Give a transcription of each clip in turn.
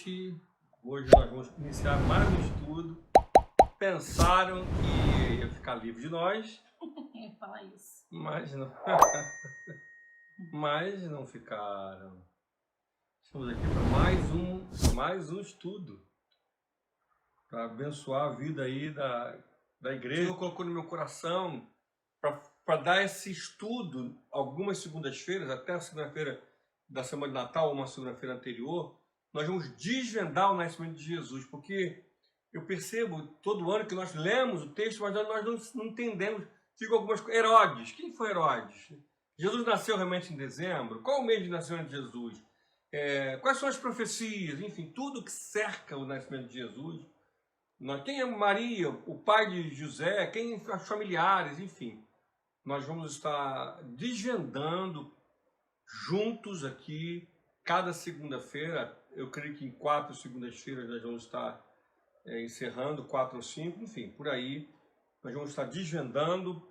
noite. Hoje nós vamos iniciar mais um estudo. Pensaram que ia ficar livre de nós, Fala isso. mas não, mas não ficaram. Estamos aqui para mais um estudo, para abençoar a vida aí da igreja. O Senhor colocou no meu coração para dar esse estudo algumas segundas-feiras, até a segunda-feira da semana de Natal, ou uma segunda-feira anterior, nós vamos desvendar o nascimento de Jesus, porque eu percebo todo ano que nós lemos o texto, mas nós não entendemos. Ficam algumas coisas. Herodes, quem foi Herodes? Jesus nasceu realmente em dezembro? Qual o mês de nascimento de Jesus? Quais são as profecias? Enfim, tudo que cerca o nascimento de Jesus. Quem é Maria, o pai de José, quem são os familiares, enfim. Nós vamos estar desvendando juntos aqui, cada segunda-feira. Eu creio que em 4 segundas-feiras nós vamos estar encerrando, 4 ou 5, enfim, por aí. Nós vamos estar desvendando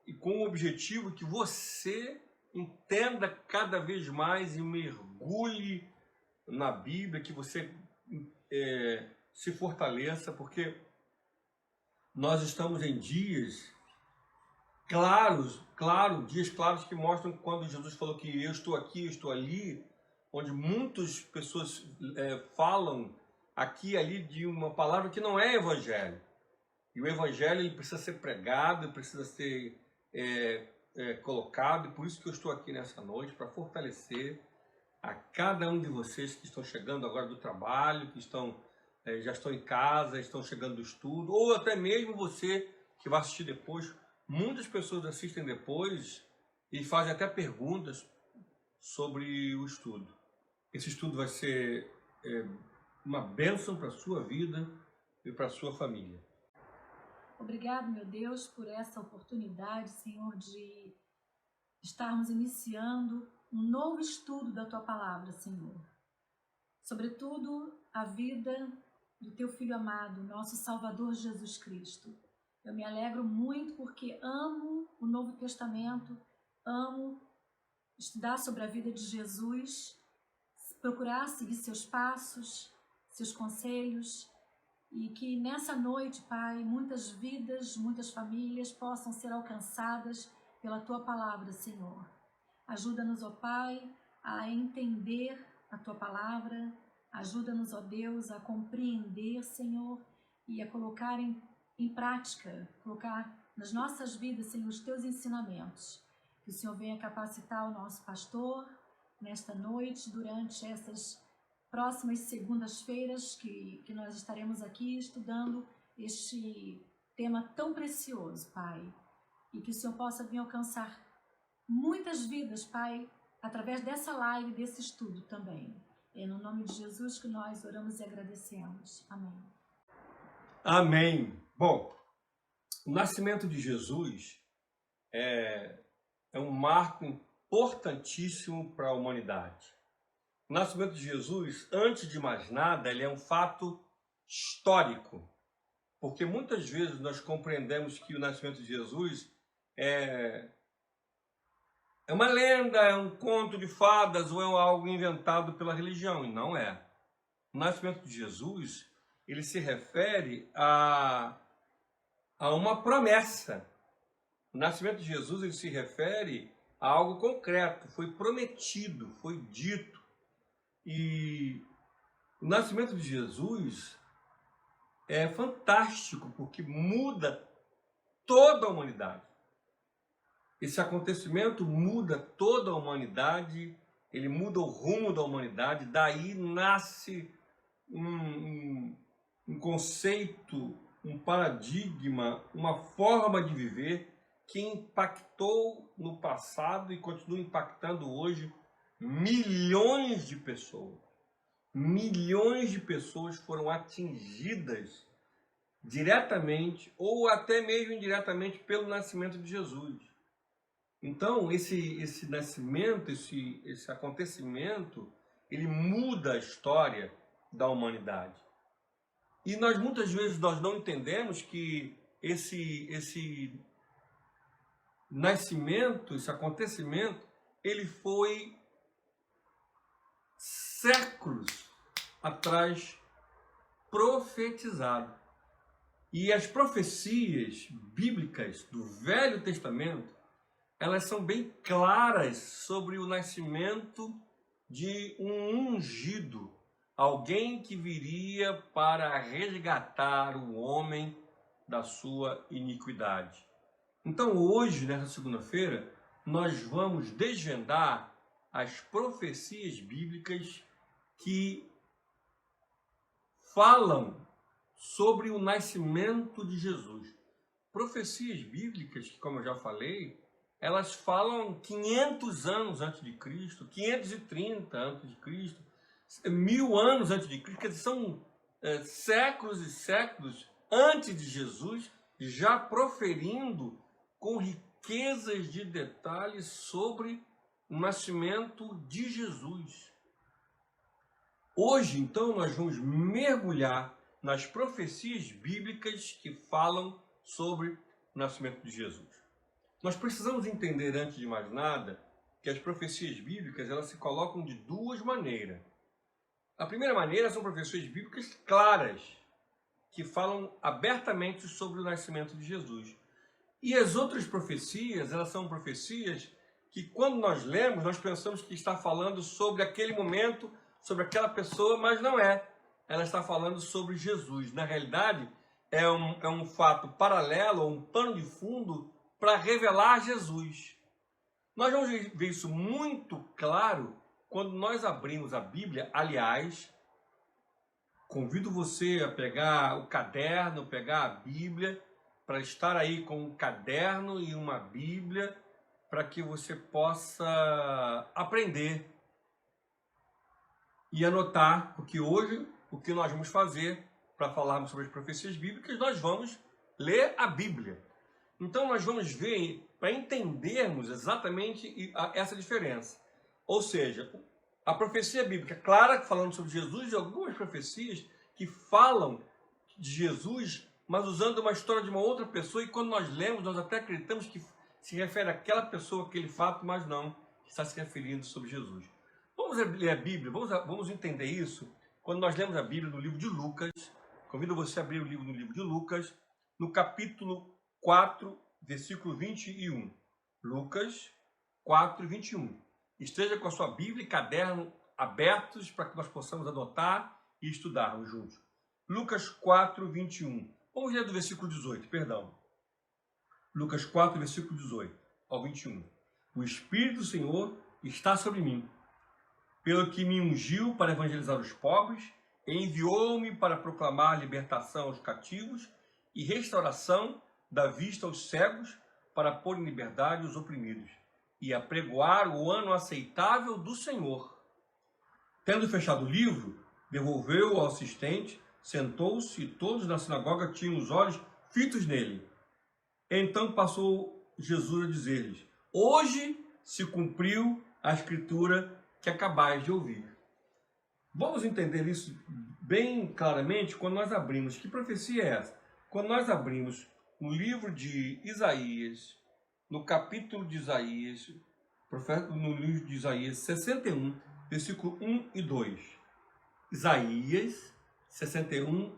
e com o objetivo que você entenda cada vez mais e mergulhe na Bíblia, que você se fortaleça, porque nós estamos em dias dias claros que mostram quando Jesus falou que eu estou aqui, eu estou ali, onde muitas pessoas falam aqui e ali de uma palavra que não é evangelho. E o evangelho ele precisa ser pregado, ele precisa ser colocado, e por isso que eu estou aqui nessa noite, para fortalecer a cada um de vocês que estão chegando agora do trabalho, que já estão em casa, estão chegando do estudo, ou até mesmo você que vai assistir depois. Muitas pessoas assistem depois e fazem até perguntas sobre o estudo. Esse estudo vai ser uma bênção para a sua vida e para a sua família. Obrigado, meu Deus, por essa oportunidade, Senhor, de estarmos iniciando um novo estudo da Tua Palavra, Senhor. Sobretudo, a vida do Teu Filho amado, nosso Salvador Jesus Cristo. Eu me alegro muito porque amo o Novo Testamento, amo estudar sobre a vida de Jesus, procurar seguir seus passos, seus conselhos, e que nessa noite, Pai, muitas vidas, muitas famílias possam ser alcançadas pela Tua Palavra, Senhor. Ajuda-nos, ó Pai, a entender a Tua Palavra, ajuda-nos, ó Deus, a compreender, Senhor, e a colocar em prática, colocar nas nossas vidas, Senhor, os Teus ensinamentos. Que o Senhor venha capacitar o nosso pastor nesta noite, durante essas próximas segundas-feiras que nós estaremos aqui estudando este tema tão precioso, Pai. E que o Senhor possa vir alcançar muitas vidas, Pai, através dessa live, desse estudo também. É no nome de Jesus que nós oramos e agradecemos. Amém. Amém. Bom, o nascimento de Jesus é um marco importantíssimo para a humanidade. O nascimento de Jesus, antes de mais nada, ele é um fato histórico, porque muitas vezes nós compreendemos que o nascimento de Jesus é uma lenda, é um conto de fadas ou é algo inventado pela religião, e não é. O nascimento de Jesus, ele se refere a uma promessa. O nascimento de Jesus, ele se refere a algo concreto, foi prometido, foi dito. E o nascimento de Jesus é fantástico, porque muda toda a humanidade. Esse acontecimento muda toda a humanidade, ele muda o rumo da humanidade, daí nasce um conceito, um paradigma, uma forma de viver que impactou no passado e continua impactando hoje milhões de pessoas. Milhões de pessoas foram atingidas diretamente ou até mesmo indiretamente pelo nascimento de Jesus. Então, esse nascimento, esse acontecimento, ele muda a história da humanidade. E muitas vezes nós não entendemos que esse nascimento, esse acontecimento, ele foi séculos atrás profetizado. E as profecias bíblicas do Velho Testamento, elas são bem claras sobre o nascimento de um ungido, alguém que viria para resgatar o homem da sua iniquidade. Então hoje, nessa segunda-feira, nós vamos desvendar as profecias bíblicas que falam sobre o nascimento de Jesus. Profecias bíblicas que, como eu já falei, elas falam 500 anos antes de Cristo, 530 antes de Cristo, 1000 anos antes de Cristo, quer dizer, são séculos e séculos antes de Jesus, já proferindo com riquezas de detalhes sobre o nascimento de Jesus. Hoje, então, nós vamos mergulhar nas profecias bíblicas que falam sobre o nascimento de Jesus. Nós precisamos entender, antes de mais nada, que as profecias bíblicas elas se colocam de duas maneiras. A primeira maneira são profecias bíblicas claras, que falam abertamente sobre o nascimento de Jesus. E as outras profecias, elas são profecias que, quando nós lemos, nós pensamos que está falando sobre aquele momento, sobre aquela pessoa, mas não é. Ela está falando sobre Jesus. Na realidade, é um fato paralelo, um pano de fundo para revelar Jesus. Nós vamos ver isso muito claro quando nós abrimos a Bíblia. Aliás, convido você a pegar o caderno, pegar a Bíblia, para estar aí com um caderno e uma Bíblia, para que você possa aprender e anotar, porque hoje o que nós vamos fazer para falarmos sobre as profecias bíblicas, nós vamos ler a Bíblia. Então nós vamos ver, para entendermos exatamente essa diferença. Ou seja, a profecia bíblica clara, falando sobre Jesus, e algumas profecias que falam de Jesus, mas usando uma história de uma outra pessoa, e quando nós lemos, nós até acreditamos que se refere àquela pessoa, àquele fato, mas não, está se referindo sobre Jesus. Vamos ler a Bíblia, vamos entender isso quando nós lemos a Bíblia no livro de Lucas. Convido você a abrir o livro no livro de Lucas, no capítulo 4, versículo 21. Lucas 4, 21. Esteja com a sua Bíblia e caderno abertos para que nós possamos anotar e estudarmos juntos. Lucas 4, 21. Vamos ler do versículo 18, perdão. Lucas 4, versículo 18 ao 21. O Espírito do Senhor está sobre mim, pelo que me ungiu para evangelizar os pobres, e enviou-me para proclamar libertação aos cativos e restauração da vista aos cegos, para pôr em liberdade os oprimidos, e apregoar o ano aceitável do Senhor. Tendo fechado o livro, devolveu-o ao assistente, sentou-se, e todos na sinagoga tinham os olhos fitos nele. Então passou Jesus a dizer-lhes: hoje se cumpriu a escritura que acabais de ouvir. Vamos entender isso bem claramente quando nós abrimos. Que profecia é essa? Quando nós abrimos no livro de Isaías, no capítulo de Isaías, no livro de Isaías 61, versículo 1 e 2. Isaías 61,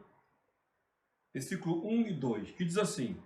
versículo 1 e 2, que diz assim: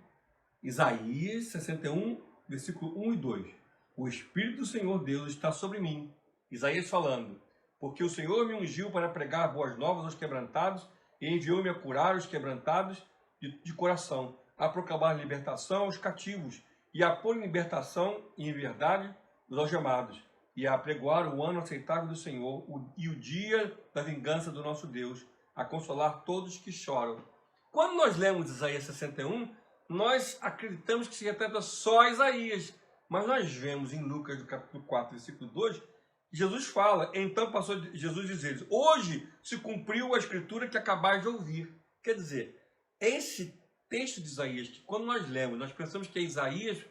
Isaías 61, versículo 1 e 2. O Espírito do Senhor Deus está sobre mim. Isaías falando: porque o Senhor me ungiu para pregar boas novas aos quebrantados, e enviou-me a curar os quebrantados de coração, a proclamar libertação aos cativos, e a pôr em libertação e em verdade os algemados, e a apregoar o ano aceitável do Senhor e o dia da vingança do nosso Deus, a consolar todos que choram. Quando nós lemos Isaías 61, nós acreditamos que se retrata só a Isaías, mas nós vemos em Lucas, no capítulo 4, versículo 2, Jesus fala: então passou Jesus a dizer: hoje se cumpriu a escritura que acabais de ouvir. Quer dizer, esse texto de Isaías, que quando nós lemos, nós pensamos que é Isaías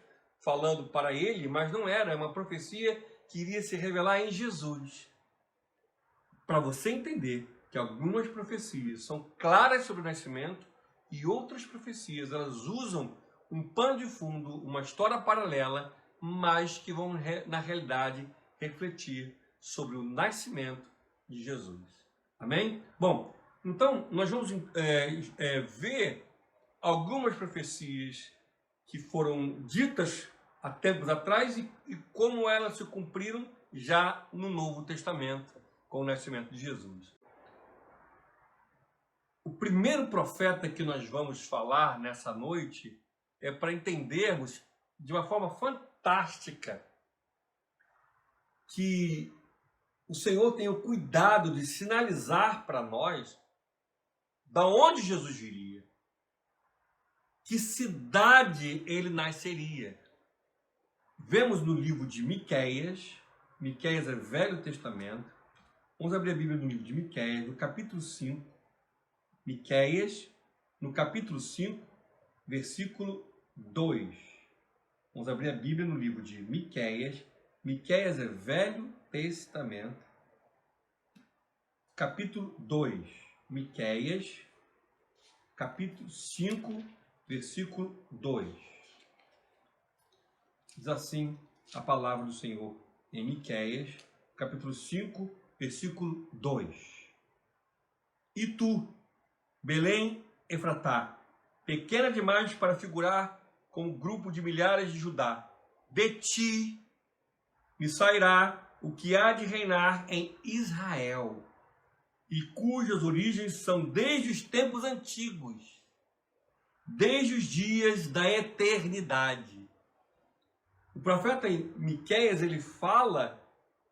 falando para ele, mas não era, é uma profecia que iria se revelar em Jesus. Para você entender que algumas profecias são claras sobre o nascimento e outras profecias, elas usam um pano de fundo, uma história paralela, mas que vão, na realidade, refletir sobre o nascimento de Jesus. Amém? Bom, então nós vamos ver algumas profecias que foram ditas há tempos atrás e como elas se cumpriram já no Novo Testamento com o nascimento de Jesus. O primeiro profeta que nós vamos falar nessa noite é para entendermos de uma forma fantástica que o Senhor tem o cuidado de sinalizar para nós da onde Jesus viria, que cidade ele nasceria. Vemos no livro de Miqueias, Miqueias é Velho Testamento, vamos abrir a Bíblia no livro de Miqueias, no capítulo 5, Miqueias, no capítulo 5, versículo 2. Vamos abrir a Bíblia no livro de Miqueias, Miqueias é Velho Testamento, capítulo 2, Miqueias, capítulo 5, versículo 2. Diz assim a palavra do Senhor em Miqueias, capítulo 5, versículo 2. E tu, Belém Efratá, pequena demais para figurar com o grupo de milhares de Judá, de ti me sairá o que há de reinar em Israel, e cujas origens são desde os tempos antigos, desde os dias da eternidade. O profeta Miqueias, ele fala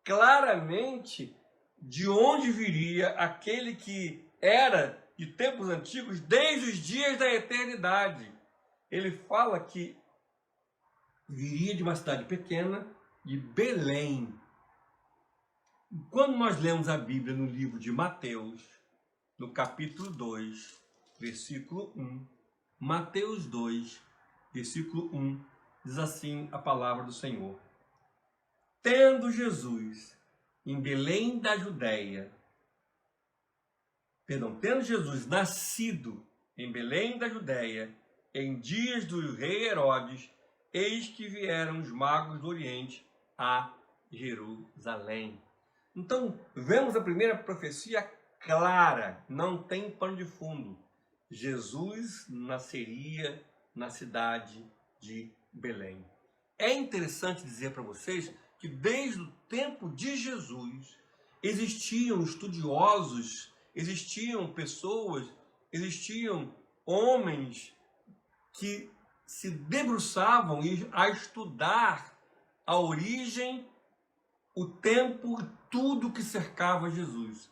claramente de onde viria aquele que era de tempos antigos, desde os dias da eternidade. Ele fala que viria de uma cidade pequena, de Belém. Quando nós lemos a Bíblia no livro de Mateus, no capítulo 2, versículo 1, Mateus 2, versículo 1, diz assim a palavra do Senhor. Tendo Jesus em Belém da Judéia, tendo Jesus nascido em Belém da Judéia, em dias do rei Herodes, eis que vieram os magos do Oriente a Jerusalém. Então, vemos a primeira profecia clara, não tem pano de fundo. Jesus nasceria na cidade de Belém. É interessante dizer para vocês que desde o tempo de Jesus existiam estudiosos, existiam pessoas, existiam homens que se debruçavam a estudar a origem, o tempo e tudo que cercava Jesus.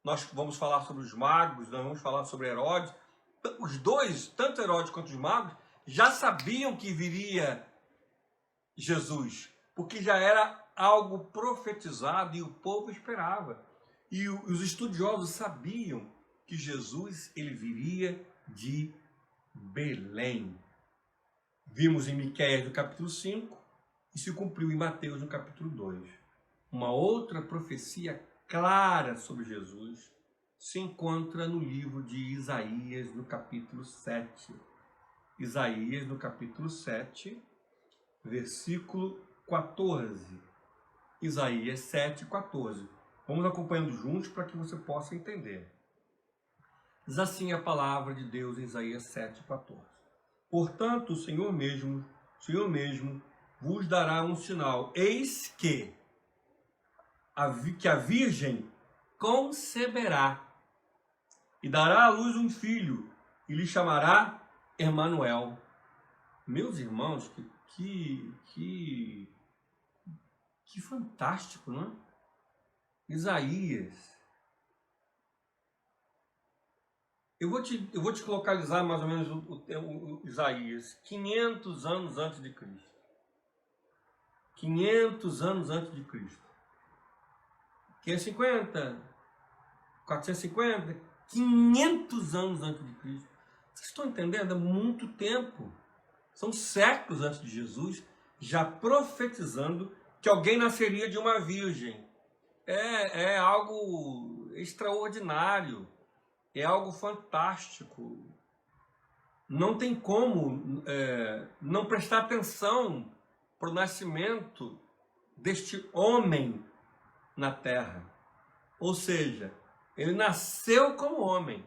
Nós vamos falar sobre os magos, nós vamos falar sobre Herodes. Os dois, tanto Herodes quanto os magos, já sabiam que viria Jesus, porque já era algo profetizado e o povo esperava. E os estudiosos sabiam que Jesus ele viria de Belém. Vimos em Miqueias no capítulo 5 e se cumpriu em Mateus no capítulo 2. Uma outra profecia clara sobre Jesus se encontra no livro de Isaías no capítulo 7. Isaías no capítulo 7, versículo 14. Isaías 7, 14. Vamos acompanhando juntos para que você possa entender. Diz assim a palavra de Deus em Isaías 7, 14. Portanto, o Senhor mesmo vos dará um sinal. Eis que a virgem conceberá e dará à luz um filho e lhe chamará Emanuel. Meus irmãos, que fantástico, não é? Isaías. Eu vou te localizar mais ou menos o Isaías, 500 anos antes de Cristo. 500 anos antes de Cristo. 550, 450, 500 anos antes de Cristo. Vocês estão entendendo? É muito tempo. São séculos antes de Jesus, já profetizando que alguém nasceria de uma virgem. É algo extraordinário. É algo fantástico. Não tem como não prestar atenção para o nascimento deste homem na terra. Ou seja, Ele nasceu como homem,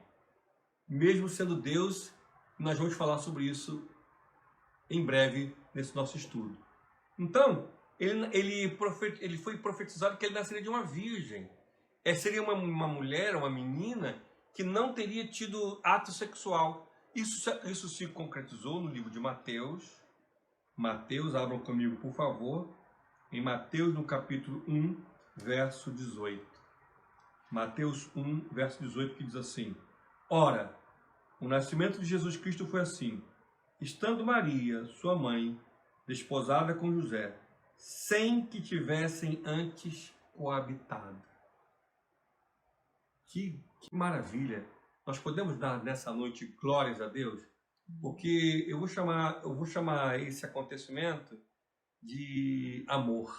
mesmo sendo Deus. Nós vamos falar sobre isso em breve nesse nosso estudo. Então, ele foi profetizado que ele nasceria de uma virgem. Seria uma mulher, uma menina, que não teria tido ato sexual. Isso se concretizou no livro de Mateus. Mateus, abram comigo, por favor. Em Mateus, no capítulo 1, verso 18. Mateus 1, verso 18, que diz assim: Ora, o nascimento de Jesus Cristo foi assim: estando Maria, sua mãe, desposada com José, sem que tivessem antes coabitado. Que maravilha! Nós podemos dar nessa noite glórias a Deus, porque eu vou chamar esse acontecimento de amor.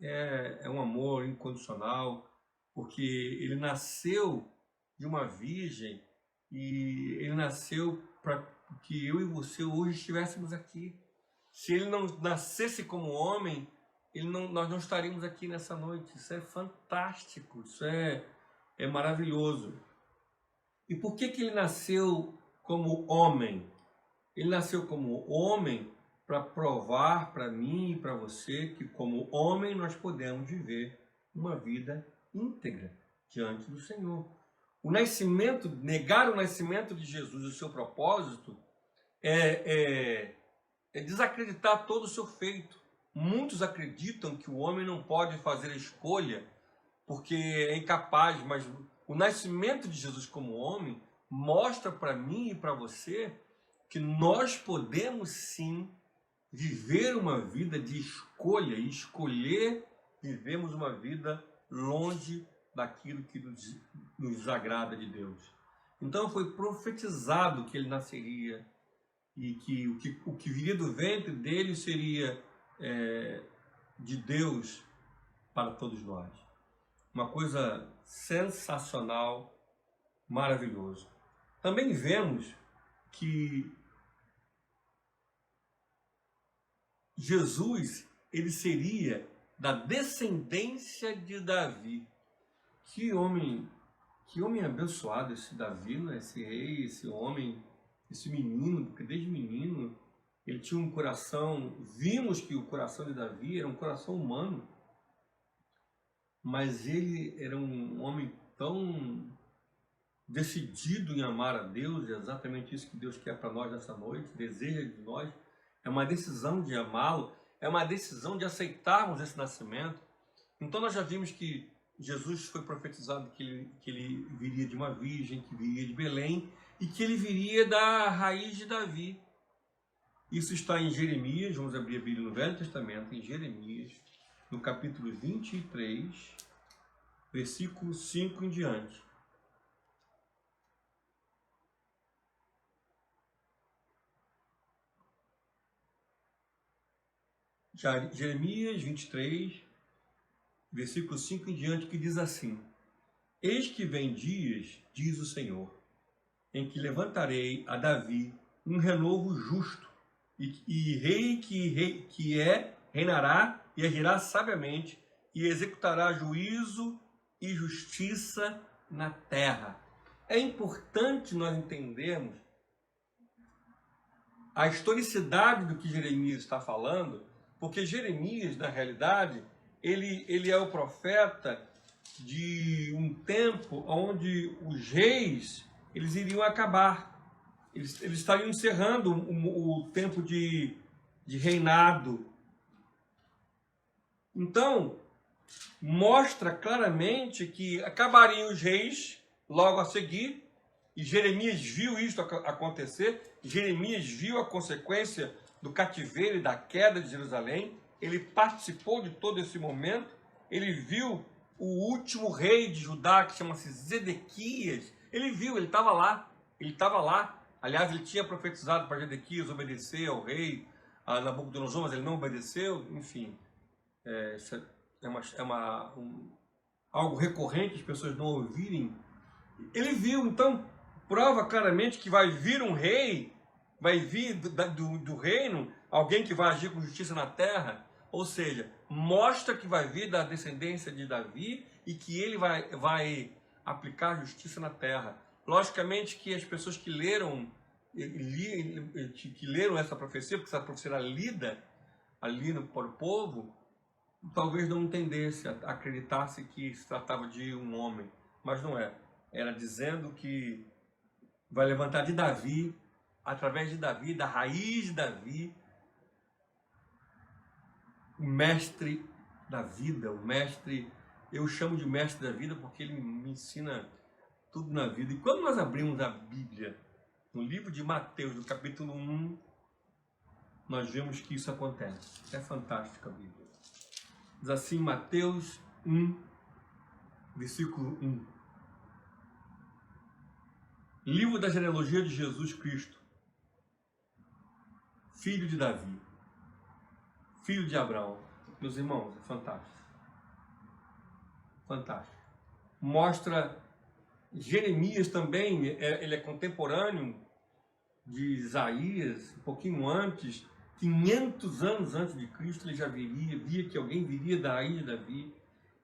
É um amor incondicional, porque ele nasceu de uma virgem e ele nasceu para que eu e você hoje estivéssemos aqui. Se ele não nascesse como homem, nós não estaríamos aqui nessa noite. Isso é fantástico, isso é maravilhoso. E por que ele nasceu como homem? Ele nasceu como homem para provar para mim e para você que, como homem, nós podemos viver uma vida íntegra diante do Senhor. Negar o nascimento de Jesus e o seu propósito é desacreditar todo o seu feito. Muitos acreditam que o homem não pode fazer a escolha porque é incapaz, mas o nascimento de Jesus como homem mostra para mim e para você que nós podemos sim viver uma vida de escolha e escolher vivermos uma vida longe daquilo que nos agrada de Deus. Então foi profetizado que ele nasceria e que o que viria do ventre dele seria de Deus para todos nós. Uma coisa sensacional, maravilhoso. Também vemos que Jesus, ele seria da descendência de Davi. Que homem abençoado esse Davi, né? Esse rei, esse homem, esse menino, porque desde menino ele tinha um coração. Vimos que o coração de Davi era um coração humano, mas ele era um homem tão decidido em amar a Deus. É exatamente isso que Deus quer para nós nessa noite, deseja de nós. É uma decisão de amá-lo, é uma decisão de aceitarmos esse nascimento. Então nós já vimos que Jesus foi profetizado que ele viria de uma virgem, que viria de Belém e que ele viria da raiz de Davi. Isso está em Jeremias, vamos abrir a Bíblia no Velho Testamento, em Jeremias, no capítulo 23, versículo 5 em diante. Jeremias 23, versículo 5 em diante, que diz assim: Eis que vem dias, diz o Senhor, em que levantarei a Davi um renovo justo, e rei que reinará e agirá sabiamente, e executará juízo e justiça na terra. É importante nós entendermos a historicidade do que Jeremias está falando, porque Jeremias, na realidade, ele é o profeta de um tempo onde os reis eles iriam acabar. Eles estariam encerrando o tempo de reinado. Então, mostra claramente que acabariam os reis logo a seguir, e Jeremias viu isso acontecer. Jeremias viu a consequência do cativeiro e da queda de Jerusalém. Ele participou de todo esse momento. Ele viu o último rei de Judá, que chama-se Zedequias. Ele viu, ele estava lá. Aliás, ele tinha profetizado para Zedequias obedecer ao rei a Nabucodonosor, mas ele não obedeceu. Enfim, algo recorrente, as pessoas não ouvirem. Ele viu, então, prova claramente que vai vir um rei, vai vir do reino, alguém que vai agir com justiça na terra. Ou seja, mostra que vai vir da descendência de Davi e que ele vai aplicar a justiça na terra. Logicamente que as pessoas que leram essa profecia, porque essa profecia era lida ali para o povo, talvez não entendesse, acreditasse que se tratava de um homem, mas não é. Era dizendo que vai levantar de Davi, através de Davi, da raiz de Davi, o mestre da vida, o mestre, eu chamo de mestre da vida porque ele me ensina tudo na vida. E quando nós abrimos a Bíblia, no livro de Mateus, no capítulo 1, nós vemos que isso acontece. É fantástica a Bíblia. Diz assim, Mateus 1, versículo 1. Livro da genealogia de Jesus Cristo, filho de Davi, filho de Abraão. Meus irmãos, é fantástico. Fantástico. Mostra Jeremias também, ele é contemporâneo de Isaías, um pouquinho antes, 500 anos antes de Cristo, ele já via que alguém viria da raiz de Davi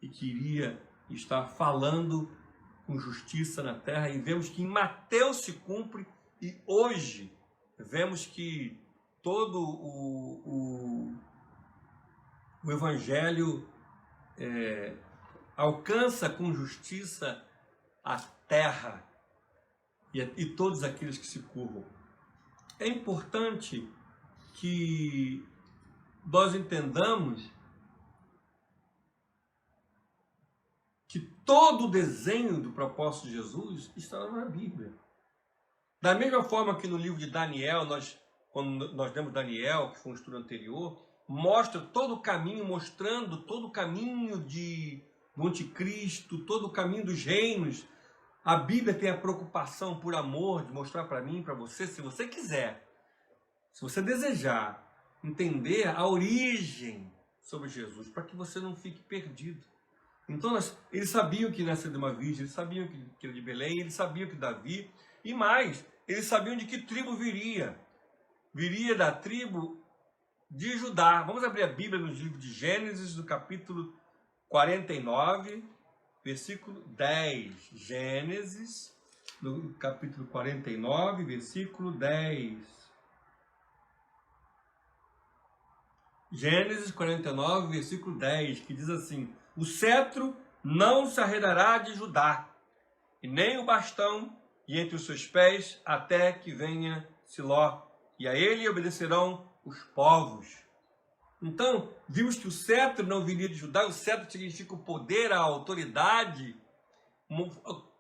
e queria estar falando com justiça na terra. E vemos que em Mateus se cumpre, e hoje vemos que todo o Evangelho alcança com justiça a terra e todos aqueles que se curvam. É importante que nós entendamos que todo o desenho do propósito de Jesus está na Bíblia. Da mesma forma que no livro de Daniel, quando nós lemos Daniel, que foi um estudo anterior, mostra todo o caminho, mostrando todo o caminho do anticristo, todo o caminho dos reinos. A Bíblia tem a preocupação por amor de mostrar para mim, para você, se você quiser, se você desejar entender a origem sobre Jesus, para que você não fique perdido. Então, eles sabiam que nasceu de uma virgem, eles sabiam que era de Belém, eles sabiam que Davi, e mais, eles sabiam de que tribo viria. Viria da tribo de Judá. Vamos abrir a Bíblia no livro de Gênesis, no capítulo 49, versículo 10. Gênesis, no capítulo 49, versículo 10. Gênesis 49, versículo 10, que diz assim: o cetro não se arredará de Judá, e nem o bastão e entre os seus pés, até que venha Siló, e a ele obedecerão os povos. Então, vimos que o cetro não viria de Judá. O cetro significa o poder, a autoridade,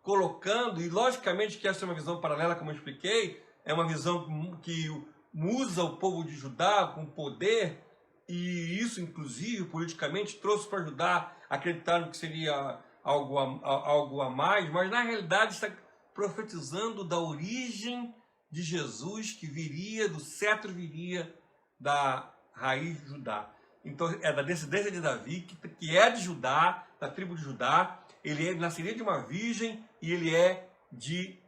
colocando, e logicamente que essa é uma visão paralela, como eu expliquei, é uma visão que usa o povo de Judá com poder, e isso, inclusive, politicamente, trouxe para Judá, acreditaram que seria algo a mais, mas na realidade está profetizando da origem de Jesus, que viria, do cetro viria da raiz de Judá. Então é da descendência de Davi, que é de Judá, da tribo de Judá. Ele nasceria de uma virgem e ele é de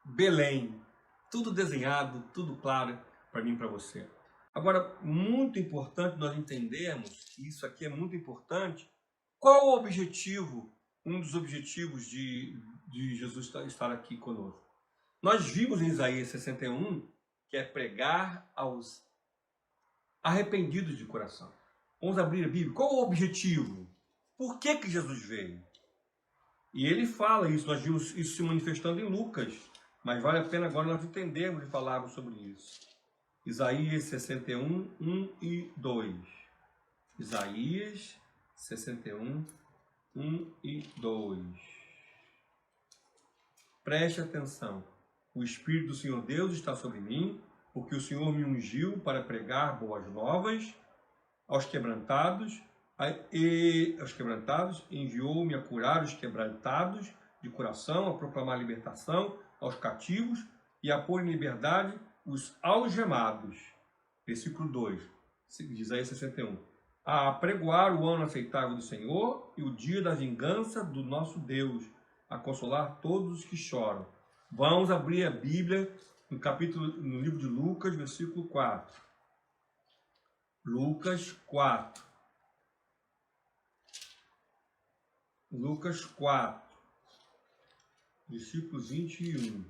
Belém. Tudo desenhado, tudo claro para mim e para você. Agora, muito importante nós entendermos, isso aqui é muito importante, qual o objetivo, um dos objetivos de Jesus estar aqui conosco. Nós vimos em Isaías 61 que é pregar aos arrependidos de coração. Vamos abrir a Bíblia. Qual o objetivo? Por que Jesus veio? E ele fala isso, nós vimos isso se manifestando em Lucas, mas vale a pena agora nós entendermos e falarmos sobre isso. Isaías 61, 1 e 2. Isaías 61, 1 e 2. Preste atenção. O Espírito do Senhor Deus está sobre mim, porque o Senhor me ungiu para pregar boas novas aos quebrantados, enviou-me a curar os quebrantados de coração, a proclamar libertação aos cativos e a pôr em liberdade os algemados. Versículo 2, de Isaías 61. A pregoar o ano aceitável do Senhor e o dia da vingança do nosso Deus, a consolar todos os que choram. Vamos abrir a Bíblia no livro de Lucas, versículo 4. Lucas 4. Lucas 4. versículo 21.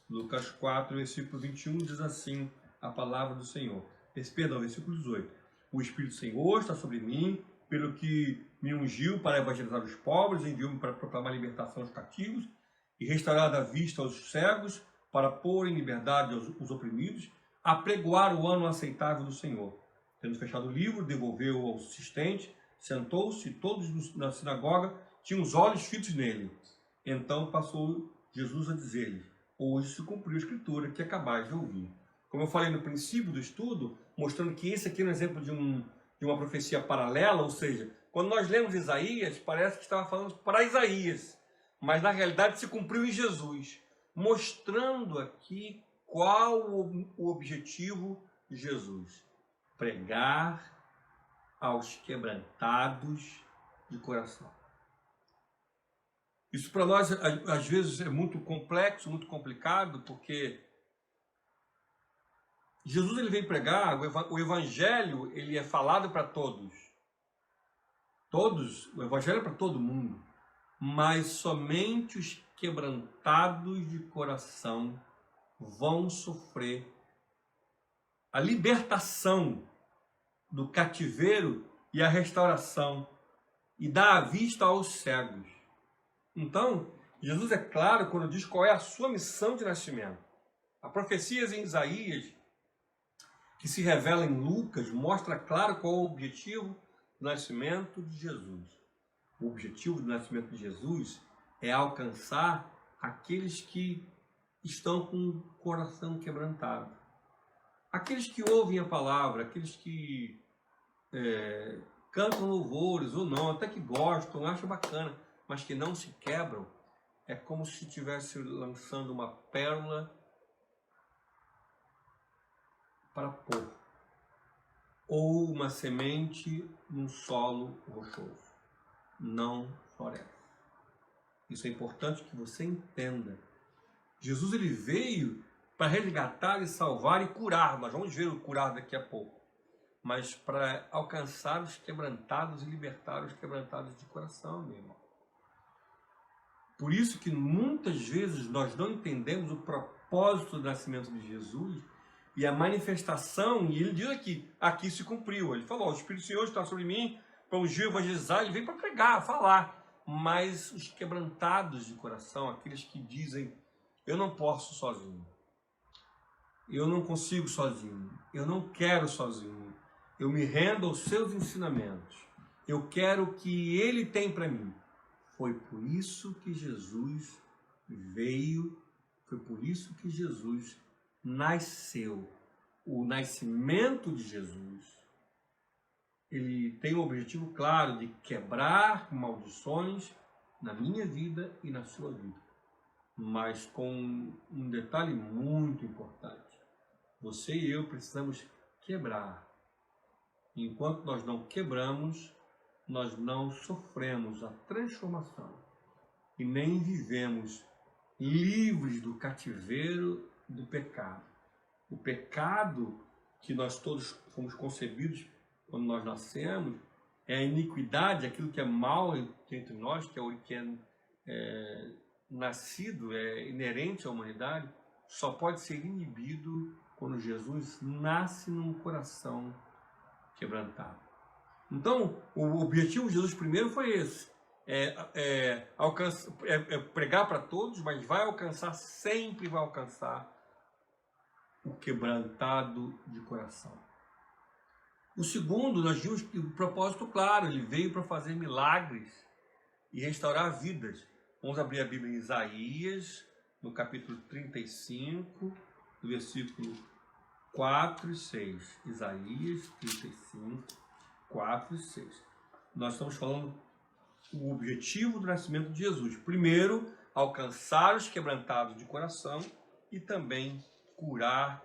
Lucas 4, versículo 21 diz assim a palavra do Senhor. Perdão, versículo 18. O Espírito do Senhor está sobre mim, pelo que me ungiu para evangelizar os pobres, enviou-me para proclamar libertação aos cativos e restaurar a vista aos cegos, para pôr em liberdade os oprimidos, apregoar o ano aceitável do Senhor. Tendo fechado o livro, devolveu-o ao assistente, sentou-se e todos na sinagoga tinham os olhos fitos nele. Então passou Jesus a dizer-lhes: hoje se cumpriu a escritura que acabais de ouvir. Como eu falei no princípio do estudo, mostrando que esse aqui é um exemplo de uma profecia paralela, ou seja, quando nós lemos Isaías, parece que estava falando para Isaías, mas na realidade se cumpriu em Jesus, mostrando aqui qual o objetivo de Jesus: pregar aos quebrantados de coração. Isso para nós, às vezes, é muito complexo, muito complicado, porque Jesus ele veio pregar, o evangelho ele é falado para todos. O evangelho é para todo mundo. Mas somente os quebrantados de coração vão sofrer a libertação do cativeiro e a restauração e dar a vista aos cegos. Então, Jesus é claro quando diz qual é a sua missão de nascimento. A profecias em Isaías, que se revela em Lucas, mostra claro qual é o objetivo do nascimento de Jesus. O objetivo do nascimento de Jesus é alcançar aqueles que estão com o coração quebrantado. Aqueles que ouvem a palavra, aqueles que cantam louvores ou não, até que gostam, acham bacana, mas que não se quebram, é como se estivesse lançando uma pérola para pôr, ou uma semente num solo rochoso. Não floresce. Isso é importante que você entenda. Jesus ele veio para resgatar e salvar e curar. Nós vamos ver o curar daqui a pouco. Mas para alcançar os quebrantados e libertar os quebrantados de coração, meu irmão. Por isso que muitas vezes nós não entendemos o propósito do nascimento de Jesus e a manifestação, e ele diz aqui se cumpriu. Ele falou: o Espírito do Senhor está sobre mim para ungir, evangelizar, ele veio para pregar, falar. Mas os quebrantados de coração, aqueles que dizem: eu não posso sozinho, eu não consigo sozinho, eu não quero sozinho, eu me rendo aos seus ensinamentos, eu quero o que ele tem para mim. Foi por isso que Jesus veio, foi por isso que Jesus nasceu. O nascimento de Jesus, ele tem o objetivo claro de quebrar maldições na minha vida e na sua vida. Mas com um detalhe muito importante: você e eu precisamos quebrar. Enquanto nós não quebramos, nós não sofremos a transformação e nem vivemos livres do cativeiro do pecado. O pecado que nós todos fomos concebidos quando nós nascemos é a iniquidade, aquilo que é mal entre nós, que é nascido, é inerente à humanidade, só pode ser inibido quando Jesus nasce num coração quebrantado. Então, o objetivo de Jesus primeiro foi esse: pregar para todos, mas sempre vai alcançar o quebrantado de coração. O segundo, nós vimos que o propósito claro, ele veio para fazer milagres e restaurar vidas. Vamos abrir a Bíblia em Isaías, no capítulo 35, do versículo 4 e 6. Isaías 35, 4 e 6. Nós estamos falando o objetivo do nascimento de Jesus. Primeiro, alcançar os quebrantados de coração e também curar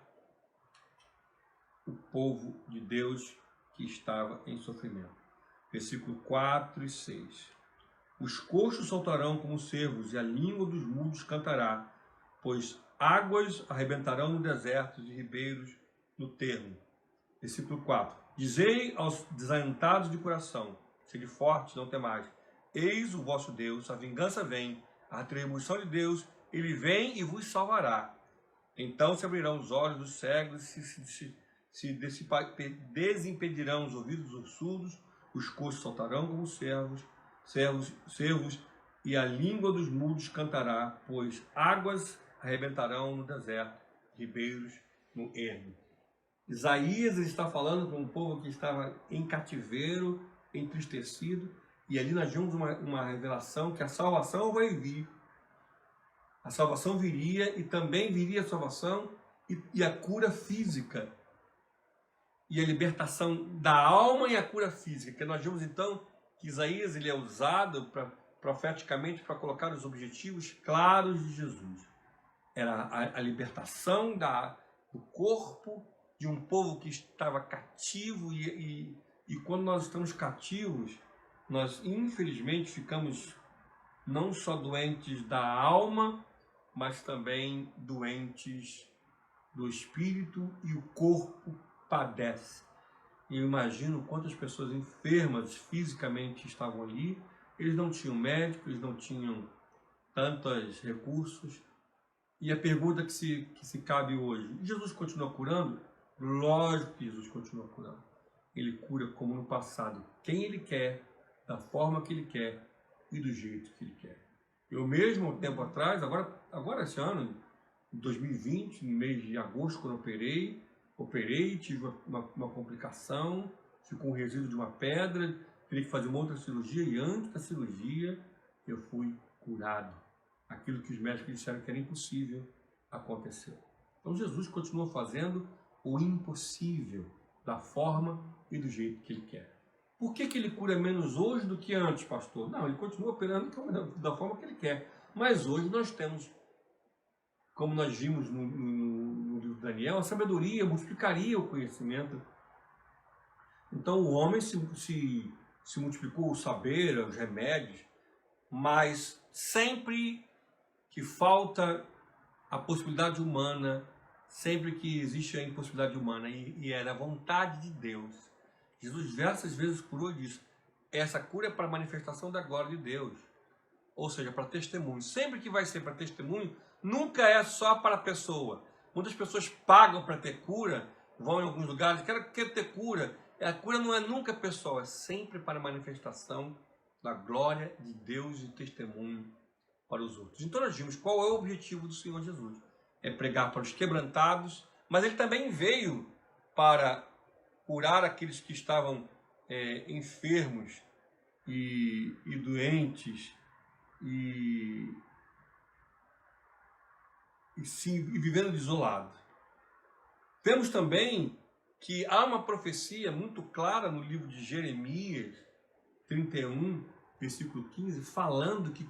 o povo de Deus que estava em sofrimento. Versículo 4 e 6. Os coxos saltarão como cervos e a língua dos mudos cantará, pois águas arrebentarão no deserto e ribeiros no termo. Versículo 4. Dizei aos desalentados de coração: sede fortes, não temais. Eis o vosso Deus, a vingança vem, a retribuição de Deus, ele vem e vos salvará. Então se abrirão os olhos dos cegos, se desimpedirão os ouvidos dos surdos, os coxos saltarão como cervos, e a língua dos mudos cantará, pois águas arrebentarão no deserto, ribeiros no ermo. Isaías está falando com um povo que estava em cativeiro, entristecido, e ali nós vimos uma revelação que a salvação vai vir. A salvação viria, e também viria a salvação e a cura física. E a libertação da alma e a cura física. Que nós vimos então que Isaías ele é usado profeticamente para colocar os objetivos claros de Jesus. Era a libertação do corpo de um povo que estava cativo, e quando nós estamos cativos, nós infelizmente ficamos não só doentes da alma, mas também doentes do espírito, e o corpo padece. E eu imagino quantas pessoas enfermas fisicamente estavam ali. Eles não tinham médico, eles não tinham tantos recursos. E a pergunta que se cabe hoje: Jesus continua curando? Lógico que Jesus continua curando. Ele cura como no passado, quem ele quer, da forma que ele quer e do jeito que ele quer. Eu mesmo, um tempo atrás, agora esse ano, em 2020, no mês de agosto, quando operei, tive uma complicação, ficou um resíduo de uma pedra, tive que fazer uma outra cirurgia, e antes da cirurgia eu fui curado. Aquilo que os médicos disseram que era impossível aconteceu. Então Jesus continua fazendo o impossível, da forma e do jeito que ele quer. Por que ele cura menos hoje do que antes, pastor? Não, ele continua operando da forma que ele quer. Mas hoje nós temos, como nós vimos no livro de Daniel, a sabedoria multiplicaria o conhecimento. Então o homem se multiplicou o saber, os remédios, mas sempre que falta a possibilidade humana, sempre que existe a impossibilidade humana, e era a vontade de Deus. Jesus diversas vezes curou disso. Essa cura é para a manifestação da glória de Deus, ou seja, para testemunho. Sempre que vai ser para testemunho, nunca é só para a pessoa. Muitas pessoas pagam para ter cura, vão em alguns lugares, quero ter cura. A cura não é nunca pessoal, é sempre para a manifestação da glória de Deus e testemunho para os outros. Então nós vimos qual é o objetivo do Senhor Jesus. É pregar para os quebrantados, mas ele também veio para curar aqueles que estavam enfermos e doentes e vivendo isolado. Vemos também que há uma profecia muito clara no livro de Jeremias 31, versículo 15, falando que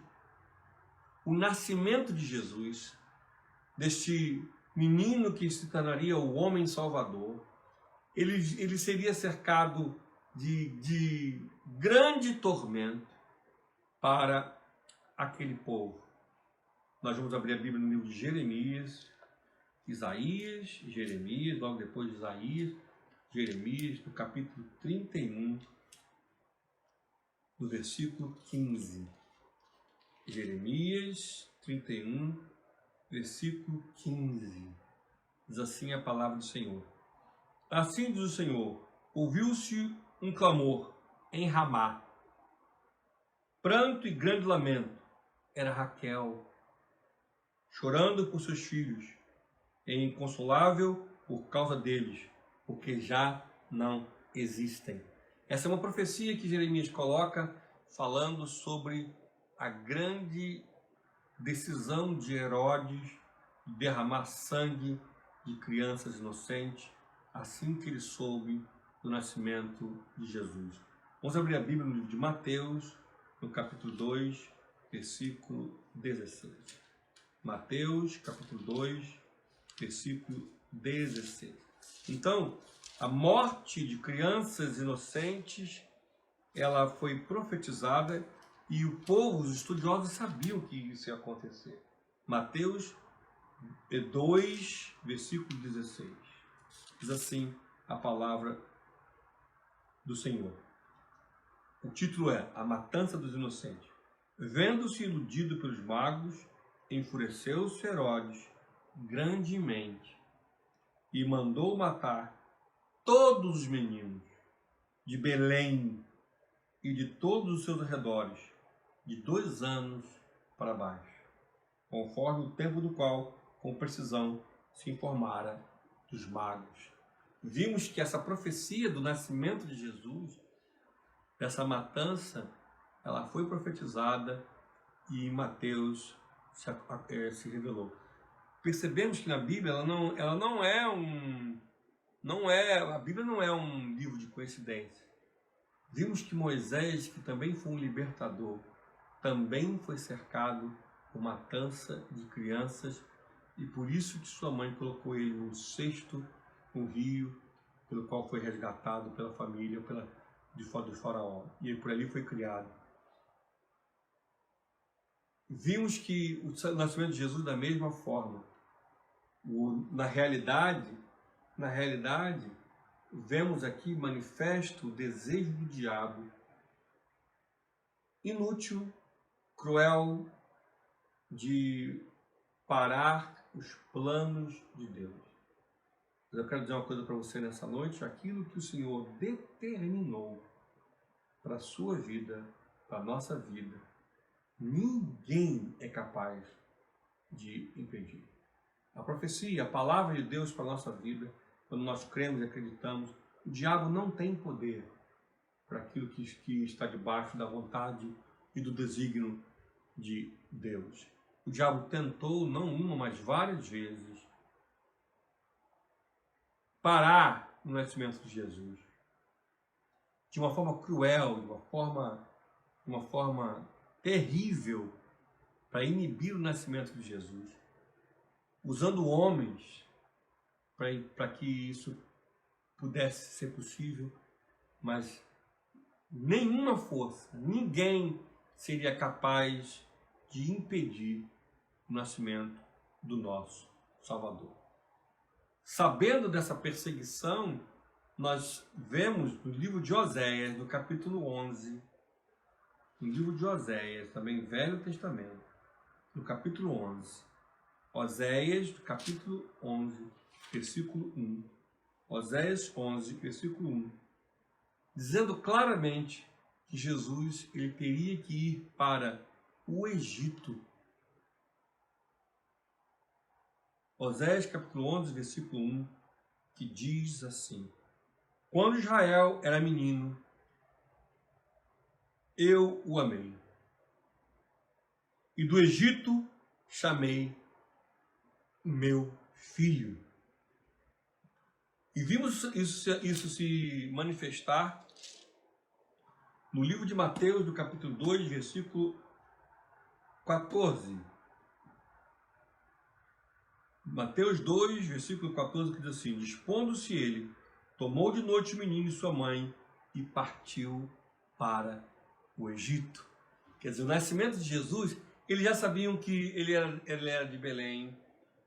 o nascimento de Jesus, deste menino que se tornaria o homem salvador, ele seria cercado de grande tormento para aquele povo. Nós vamos abrir a Bíblia no livro de Jeremias, Isaías, Jeremias, logo depois de Isaías, Jeremias, no capítulo 31, no versículo 15. Jeremias 31, versículo 15. Diz assim a palavra do Senhor. Assim diz o Senhor: ouviu-se um clamor em Ramá, pranto e grande lamento. Era Raquel, chorando por seus filhos, e inconsolável por causa deles, porque já não existem. Essa é uma profecia que Jeremias coloca, falando sobre a grande decisão de Herodes de derramar sangue de crianças inocentes, assim que ele soube do nascimento de Jesus. Vamos abrir a Bíblia no livro de Mateus, no capítulo 2, versículo 16. Mateus, capítulo 2, versículo 16. Então, a morte de crianças inocentes, ela foi profetizada, e o povo, os estudiosos, sabiam que isso ia acontecer. Mateus 2, versículo 16. Diz assim a palavra do Senhor. O título é A Matança dos Inocentes. Vendo-se iludido pelos magos, enfureceu-se Herodes grandemente e mandou matar todos os meninos de Belém e de todos os seus arredores, de 2 anos para baixo, conforme o tempo do qual, com precisão, se informara dos magos. Vimos que essa profecia do nascimento de Jesus, dessa matança, ela foi profetizada e em Mateus se revelou. Percebemos que na Bíblia a Bíblia não é um livro de coincidência. Vimos que Moisés, que também foi um libertador, também foi cercado por matança de crianças e por isso que sua mãe colocou ele num cesto, no rio, pelo qual foi resgatado pela família, do faraó. E ele por ali foi criado. Vimos que o nascimento de Jesus da mesma forma. Na realidade, vemos aqui manifesto o desejo do diabo, inútil, cruel, de parar os planos de Deus. Mas eu quero dizer uma coisa para você nessa noite: aquilo que o Senhor determinou para a sua vida, para a nossa vida, ninguém é capaz de impedir. A profecia, a palavra de Deus para a nossa vida, quando nós cremos e acreditamos, o diabo não tem poder para aquilo que está debaixo da vontade e do desígnio de Deus. O diabo tentou, não uma, mas várias vezes, parar o nascimento de Jesus. De uma forma cruel, de uma forma terrível, para inibir o nascimento de Jesus. Usando homens para que isso pudesse ser possível, mas nenhuma força, ninguém seria capaz de impedir o nascimento do nosso Salvador. Sabendo dessa perseguição, nós vemos no livro de Oséias, no capítulo 11, no livro de Oséias, também Velho Testamento, no capítulo 11, Oséias, capítulo 11, versículo 1, Oséias 11, versículo 1, dizendo claramente que Jesus ele teria que ir para o Egito. Oséias capítulo 11, versículo 1, que diz assim: quando Israel era menino, eu o amei, e do Egito chamei meu filho. E vimos isso se manifestar no livro de Mateus, do capítulo 2, versículo 14. Mateus 2, versículo 14, que diz assim: dispondo-se ele, tomou de noite o menino e sua mãe e partiu para o Egito. Quer dizer, o nascimento de Jesus, eles já sabiam que ele era de Belém,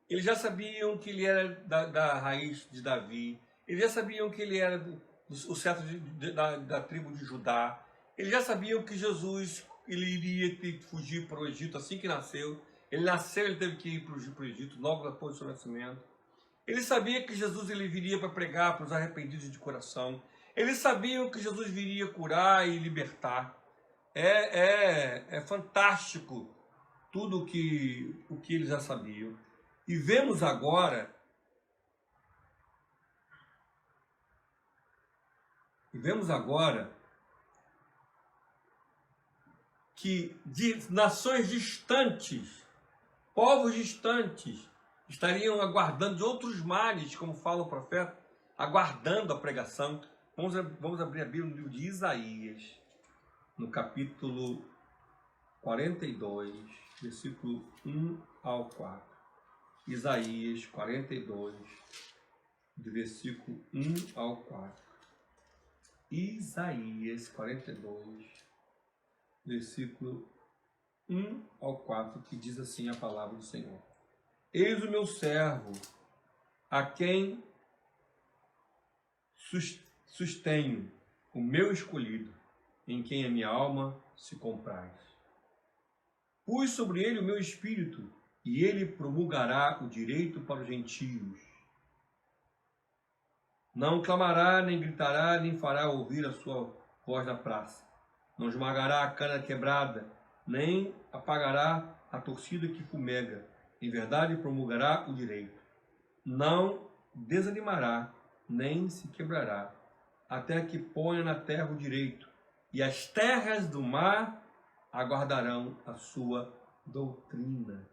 eles já sabiam que ele era da raiz de Davi, eles já sabiam que ele era o cetro da tribo de Judá, eles já sabiam que Jesus ele iria ter que fugir para o Egito assim que nasceu. Ele nasceu, ele teve que ir para o Egito logo depois do seu nascimento. Ele sabia que Jesus ele viria para pregar para os arrependidos de coração. Eles sabiam que Jesus viria curar e libertar. É fantástico tudo o que eles já sabiam. E vemos agora que de nações distantes, povos distantes, estariam aguardando de outros mares, como fala o profeta, aguardando a pregação. Vamos abrir a Bíblia no livro de Isaías, no capítulo 42, versículo 1 ao 4. Isaías 42, do versículo 1 ao 4. Isaías 42, versículo 1 ao 4, que diz assim a palavra do Senhor: eis o meu servo, a quem sustenho, o meu escolhido, em quem a minha alma se compraz. Pus sobre ele o meu espírito, e ele promulgará o direito para os gentios. Não clamará, nem gritará, nem fará ouvir a sua voz na praça. Não esmagará a cana quebrada, nem apagará a torcida que fumega. Em verdade, promulgará o direito. Não desanimará, nem se quebrará, até que ponha na terra o direito, e as terras do mar aguardarão a sua doutrina.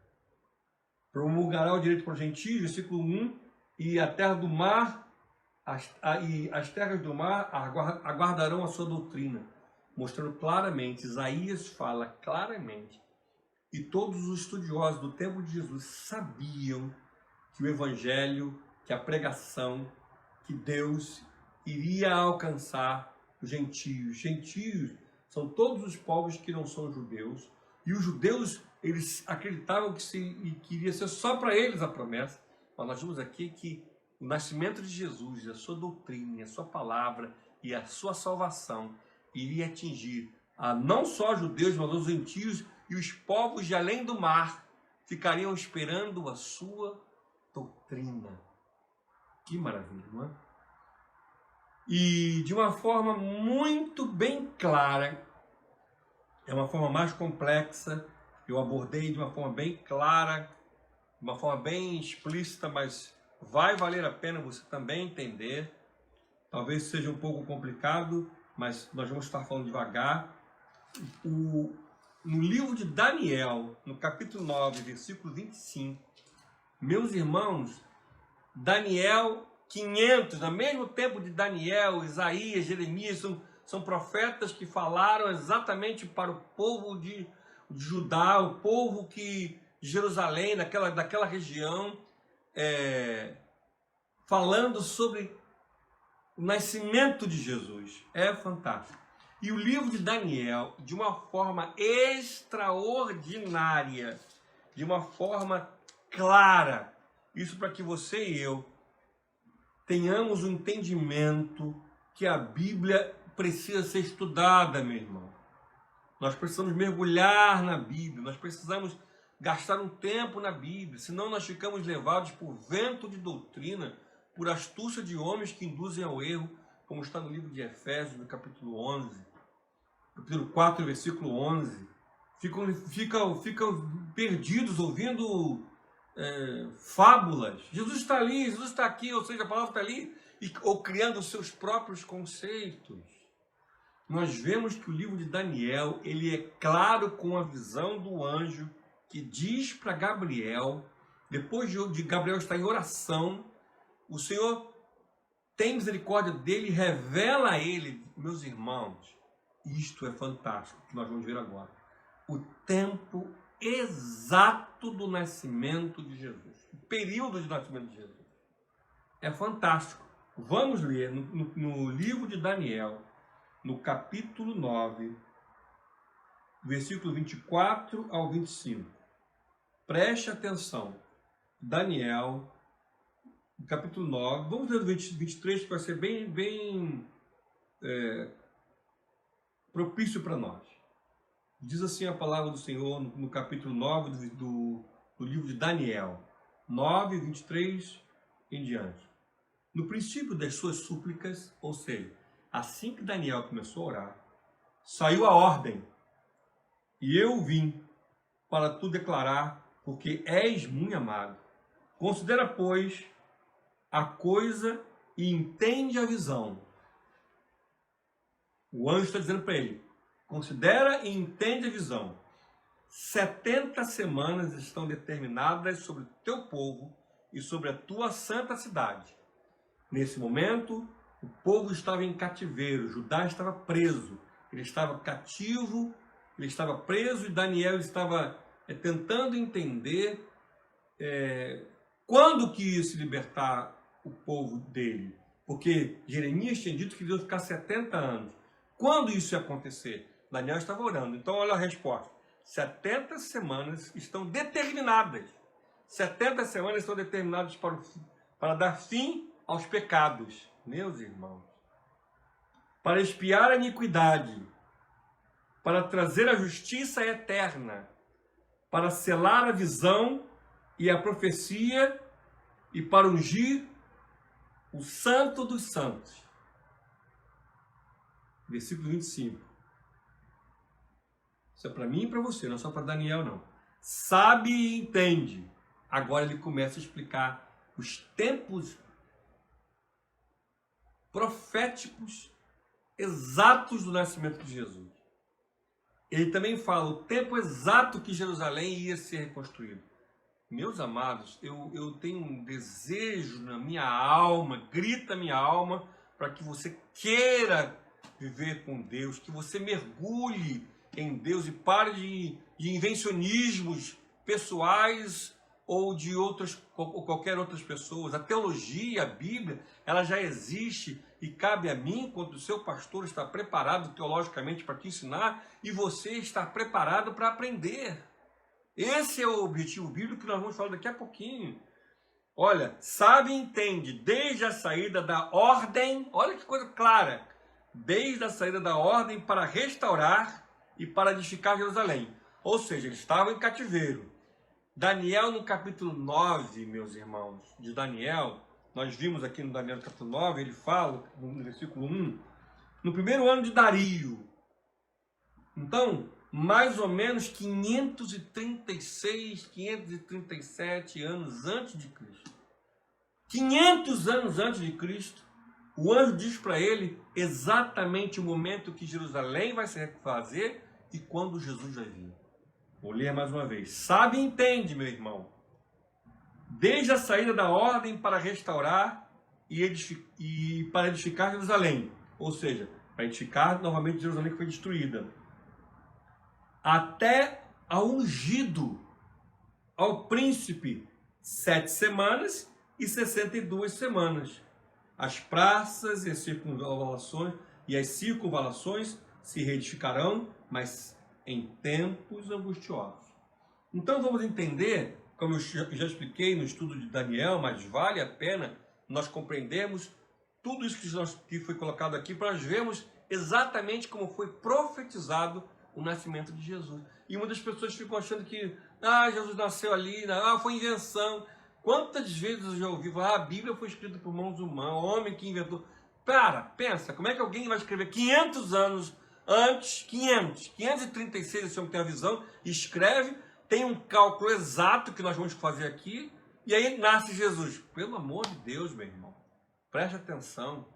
Promulgará o direito para os gentios, versículo 1, e a terra do mar, as terras do mar aguardarão a sua doutrina, mostrando claramente, Isaías fala claramente, e todos os estudiosos do tempo de Jesus sabiam que o evangelho, que a pregação, que Deus iria alcançar os gentios. Gentios são todos os povos que não são judeus, e os judeus, eles acreditavam que iria ser só para eles a promessa, mas nós vimos aqui que o nascimento de Jesus, a sua doutrina, a sua palavra e a sua salvação iria atingir não só os judeus, mas os gentios, e os povos de além do mar ficariam esperando a sua doutrina. Que maravilha, não é? E de uma forma muito bem clara, é uma forma mais complexa, eu abordei de uma forma bem clara, de uma forma bem explícita, mas vai valer a pena você também entender. Talvez seja um pouco complicado, mas nós vamos estar falando devagar. No livro de Daniel, no capítulo 9, versículo 25, meus irmãos, Daniel 500, no mesmo tempo de Daniel, Isaías, Jeremias, são profetas que falaram exatamente para o povo de Judá, o povo de Jerusalém, daquela região, falando sobre o nascimento de Jesus. É fantástico. E o livro de Daniel, de uma forma extraordinária, de uma forma clara, isso para que você e eu tenhamos um entendimento que a Bíblia precisa ser estudada, meu irmão. Nós precisamos mergulhar na Bíblia, nós precisamos gastar um tempo na Bíblia, senão nós ficamos levados por vento de doutrina, por astúcia de homens que induzem ao erro, como está no livro de Efésios, no capítulo 11, capítulo 4, versículo 11. Ficam perdidos ouvindo fábulas. Jesus está ali, Jesus está aqui, ou seja, a palavra está ali, ou criando os seus próprios conceitos. Nós vemos que o livro de Daniel, ele é claro com a visão do anjo que diz para Gabriel, depois de Gabriel estar em oração, o Senhor tem misericórdia dele e revela a ele, meus irmãos, isto é fantástico, que nós vamos ver agora, o tempo exato do nascimento de Jesus, o período de nascimento de Jesus. É fantástico. Vamos ler no livro de Daniel, no capítulo 9, versículo 24 ao 25. Preste atenção. Daniel, no capítulo 9, vamos ler do 23, que vai ser bem propício para nós. Diz assim a palavra do Senhor no capítulo 9 do livro de Daniel, 9, 23 em diante. No princípio das suas súplicas, ou seja, assim que Daniel começou a orar, saiu a ordem, e eu vim para tu declarar, porque és muito amado. Considera, pois, a coisa e entende a visão. O anjo está dizendo para ele, considera e entende a visão. 70 semanas estão determinadas sobre o teu povo e sobre a tua santa cidade. Nesse momento, o povo estava em cativeiro, Judá estava preso, ele estava cativo, ele estava preso, e Daniel estava tentando entender quando que ia se libertar o povo dele. Porque Jeremias tinha dito que iria ficar 70 anos. Quando isso ia acontecer? Daniel estava orando. Então, olha a resposta. 70 semanas estão determinadas. 70 semanas estão determinadas para dar fim aos pecados. Meus irmãos. Para expiar a iniquidade. Para trazer a justiça eterna. para selar a visão e a profecia e para ungir o santo dos santos. Versículo 25. Isso é para mim e para você, não é só para Daniel, não. Sabe e entende. Agora ele começa a explicar os tempos proféticos exatos do nascimento de Jesus. Ele também fala o tempo exato que Jerusalém ia ser reconstruído. Meus amados, eu tenho um desejo na minha alma, grita minha alma, para que você queira viver com Deus, que você mergulhe em Deus e pare de invencionismos pessoais ou de outras, ou qualquer outras pessoas. A teologia, a Bíblia, ela já existe e cabe a mim, enquanto o seu pastor, estar preparado teologicamente para te ensinar e você estar preparado para aprender. Esse é o objetivo bíblico que nós vamos falar daqui a pouquinho. Olha, sabe e entende, desde a saída da ordem, olha que coisa clara, desde a saída da ordem para restaurar e para edificar Jerusalém. Ou seja, eles estavam em cativeiro. Daniel, no capítulo 9, meus irmãos, de Daniel, nós vimos aqui no Daniel capítulo 9, ele fala, no versículo 1, no primeiro ano de Dario. Então, mais ou menos 536, 537 anos antes de Cristo. 500 anos antes de Cristo, o anjo diz para ele exatamente o momento que Jerusalém vai se refazer e quando Jesus vai vir. Vou ler mais uma vez. Sabe e entende, meu irmão. Desde a saída da ordem para restaurar e para edificar Jerusalém. Ou seja, para edificar novamente Jerusalém que foi destruída. Até ao ungido, ao príncipe, 7 semanas e 62 semanas. As praças e as circunvalações se reedificarão, mas em tempos angustiosos. Então vamos entender, como eu já expliquei no estudo de Daniel, mas vale a pena nós compreendermos tudo isso que foi colocado aqui para nós vermos exatamente como foi profetizado o nascimento de Jesus. E muitas pessoas ficam achando que Jesus nasceu ali, foi invenção. Quantas vezes eu já ouvi falar, a Bíblia foi escrita por mãos humanas, homem que inventou. Pensa, como é que alguém vai escrever 500 anos antes, 536, esse homem tem a visão, escreve, tem um cálculo exato que nós vamos fazer aqui, e aí nasce Jesus. Pelo amor de Deus, meu irmão, preste atenção.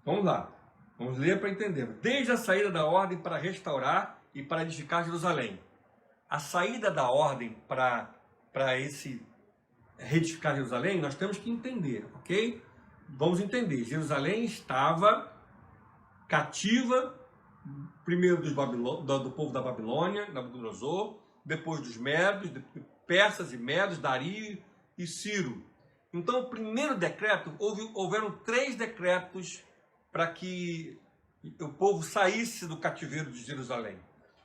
Vamos lá, vamos ler para entender. Desde a saída da ordem para restaurar e para edificar Jerusalém. A saída da ordem para esse reedificar Jerusalém, nós temos que entender, ok? Vamos entender. Jerusalém estava cativa, primeiro do povo da Babilônia, Nabucodonosor, depois dos Medos, persas e Medos, Dario e Ciro. Então, o primeiro decreto, houveram 3 decretos para que o povo saísse do cativeiro de Jerusalém.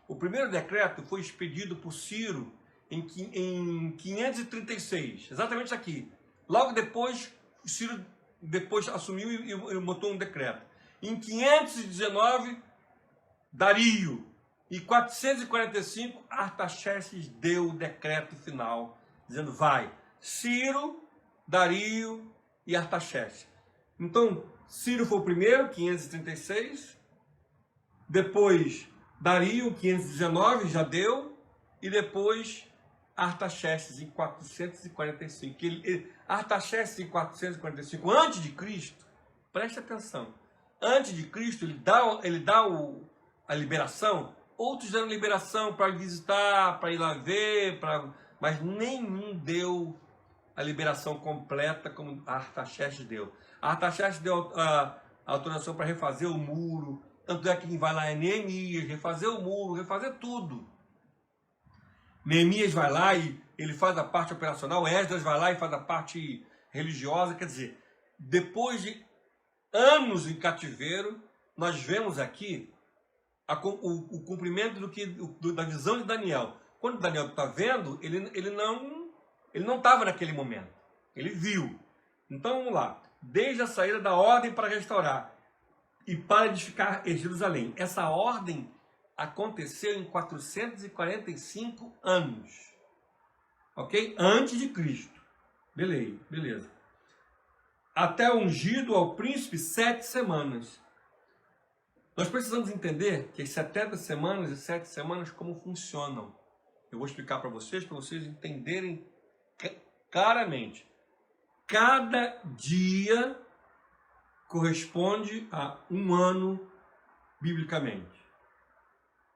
O primeiro decreto foi expedido por Ciro em 536, exatamente aqui. Logo depois, Ciro assumiu e botou um decreto. Em 519, Dario. E 445, Artaxerxes deu o decreto final, dizendo, vai, Ciro, Dario e Artaxerxes. Então, Ciro foi o primeiro, 536. Depois, Dario, 519, já deu. E depois, Artaxerxes, em 445. Artaxerxes, em 445, antes de Cristo, preste atenção. Antes de Cristo, ele dá a liberação. Outros deram liberação para visitar, para ir lá ver, mas nenhum deu a liberação completa como Artaxerxes deu. Artaxerxes deu a autorização para refazer o muro. Tanto é que quem vai lá é Neemias, refazer o muro, refazer tudo. Neemias vai lá e ele faz a parte operacional, Esdras vai lá e faz a parte religiosa. Quer dizer, depois de anos em cativeiro, nós vemos aqui o cumprimento da visão de Daniel. Quando Daniel está vendo, ele não estava naquele momento. Ele viu. Então vamos lá. Desde a saída da ordem para restaurar e para edificar Jerusalém. Essa ordem aconteceu em 445 anos. Ok? Antes de Cristo. Beleza. Até ungido ao príncipe 7 semanas. Nós precisamos entender que as 70 semanas e 7 semanas como funcionam. Eu vou explicar para vocês entenderem claramente. Cada dia corresponde a um ano biblicamente.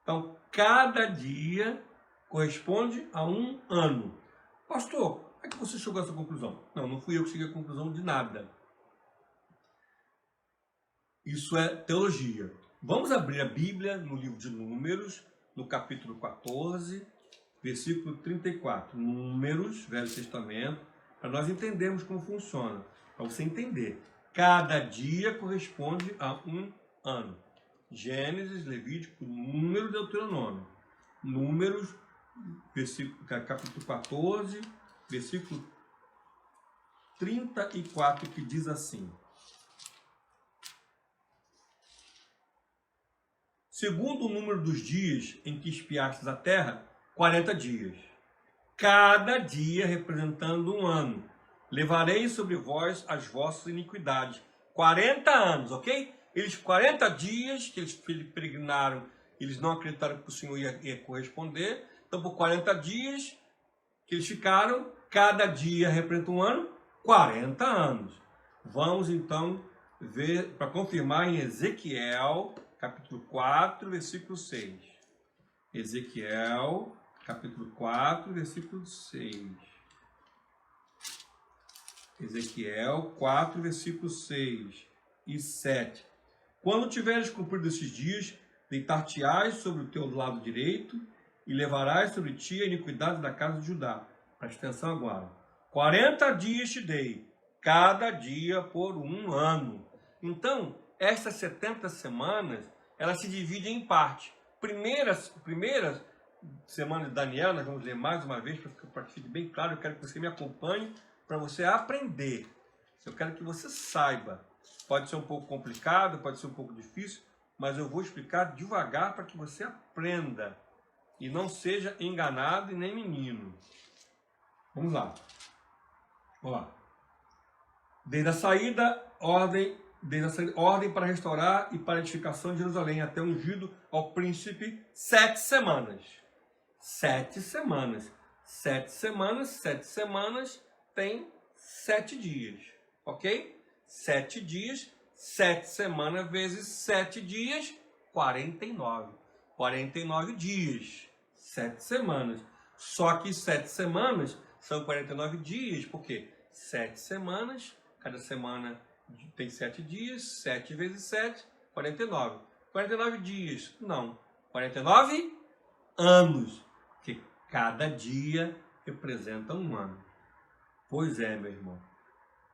Então, cada dia corresponde a um ano. Pastor, como é que você chegou a essa conclusão? Não fui eu que cheguei à conclusão de nada. Isso é teologia. Vamos abrir a Bíblia no livro de Números, no capítulo 14, versículo 34. Números, Velho Testamento, para nós entendermos como funciona. Para você entender. Cada dia corresponde a um ano. Gênesis, Levítico, Número, Deuteronômio. Números, capítulo 14, versículo 34, que diz assim: segundo o número dos dias em que espiastes a terra, 40 dias. Cada dia representando um ano. Levarei sobre vós as vossas iniquidades. 40 anos, ok? Eles 40 dias que eles peregrinaram, eles não acreditaram que o Senhor ia corresponder. Então, por 40 dias que eles ficaram, cada dia representa um ano, 40 anos. Vamos, então, ver, para confirmar em Ezequiel, capítulo 4, versículo 6. Ezequiel, capítulo 4, versículo 6. Ezequiel 4, versículos 6 e 7. Quando tiveres cumprido esses dias, deitar-te-ás sobre o teu lado direito e levarás sobre ti a iniquidade da casa de Judá. Presta atenção agora. 40 dias te dei, cada dia por um ano. Então, essas 70 semanas, elas se dividem em parte. Primeira semana de Daniel, nós vamos ler mais uma vez, para que fique bem claro, eu quero que você me acompanhe, para você aprender. Eu quero que você saiba. Pode ser um pouco complicado, pode ser um pouco difícil, mas eu vou explicar devagar para que você aprenda e não seja enganado e nem menino. Vamos lá. Desde a saída, ordem para restaurar e para a edificação de Jerusalém, até ungido ao príncipe 7 semanas. 7 semanas. 7 semanas, 7 semanas tem 7 dias, ok? 7 dias, 7 semanas vezes 7 dias, 49. 49 dias, 7 semanas. Só que 7 semanas são 49 dias, porque 7 semanas, cada semana tem 7 dias, 7 vezes 7, 49. 49 dias, não, 49 anos, porque cada dia representa um ano. Pois é, meu irmão.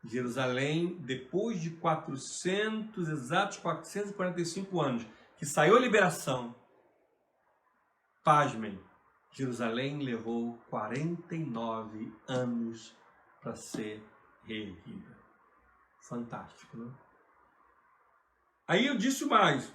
Jerusalém, depois de exatos 445 anos, que saiu a liberação, pasmem, Jerusalém levou 49 anos para ser reerguida. Fantástico, não? Aí eu disse mais,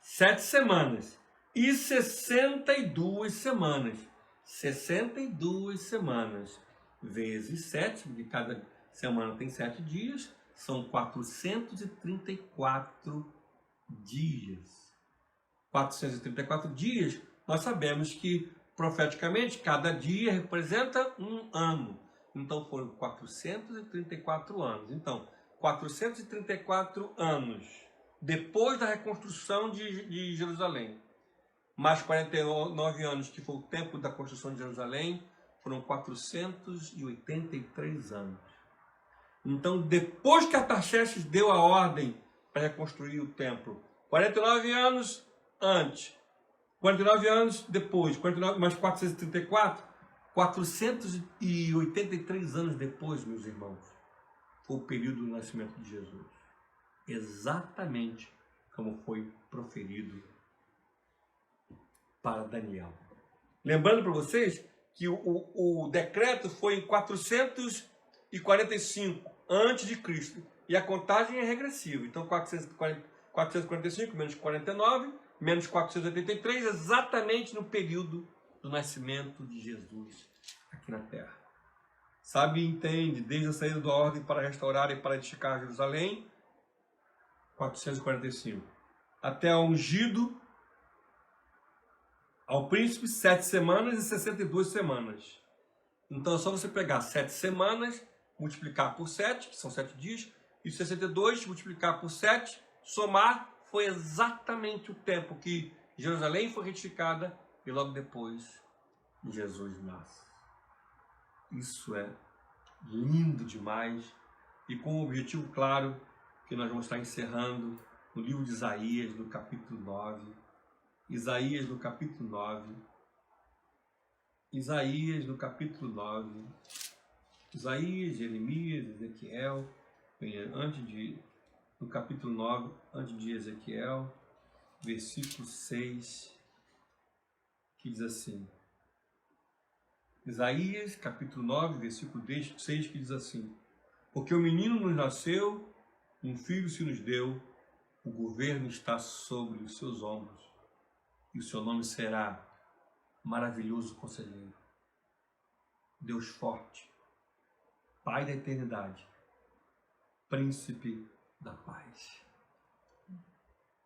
7 semanas e 62 semanas. 62 semanas vezes 7, porque cada semana tem 7 dias, são 434 dias. 434 dias, nós sabemos que, profeticamente, cada dia representa um ano. Então, foram 434 anos. Então, 434 anos depois da reconstrução de Jerusalém, mais 49 anos, que foi o tempo da construção de Jerusalém, foram 483 anos. Então, depois que Artaxerxes deu a ordem para reconstruir o templo, 49 anos antes, 49 anos depois, 49 mais 434, 483 anos depois, meus irmãos, foi o período do nascimento de Jesus. Exatamente como foi proferido para Daniel. Lembrando para vocês que o decreto foi em 445 antes de Cristo e a contagem é regressiva. Então 445 menos 49 menos 483, exatamente no período do nascimento de Jesus aqui na terra. Sabe e entende, desde a saída da ordem para restaurar e para edificar Jerusalém, 445, até ao ungido, ao príncipe, 7 semanas e 62 semanas. Então é só você pegar 7 semanas, multiplicar por 7, que são 7 dias, e 62 multiplicar por 7, somar, foi exatamente o tempo que Jerusalém foi retificada e logo depois Jesus nasce. Isso é lindo demais e com um objetivo claro que nós vamos estar encerrando no livro de Isaías, no capítulo 9. Isaías, no capítulo 9. Isaías, no capítulo 9. Isaías, Jeremias, Ezequiel, no capítulo 9, antes de Ezequiel, versículo 6, que diz assim. Isaías, capítulo 9, versículo 6, que diz assim: porque o menino nos nasceu, um filho se nos deu, o governo está sobre os seus ombros, e o seu nome será Maravilhoso Conselheiro, Deus Forte, Pai da Eternidade, Príncipe da Paz.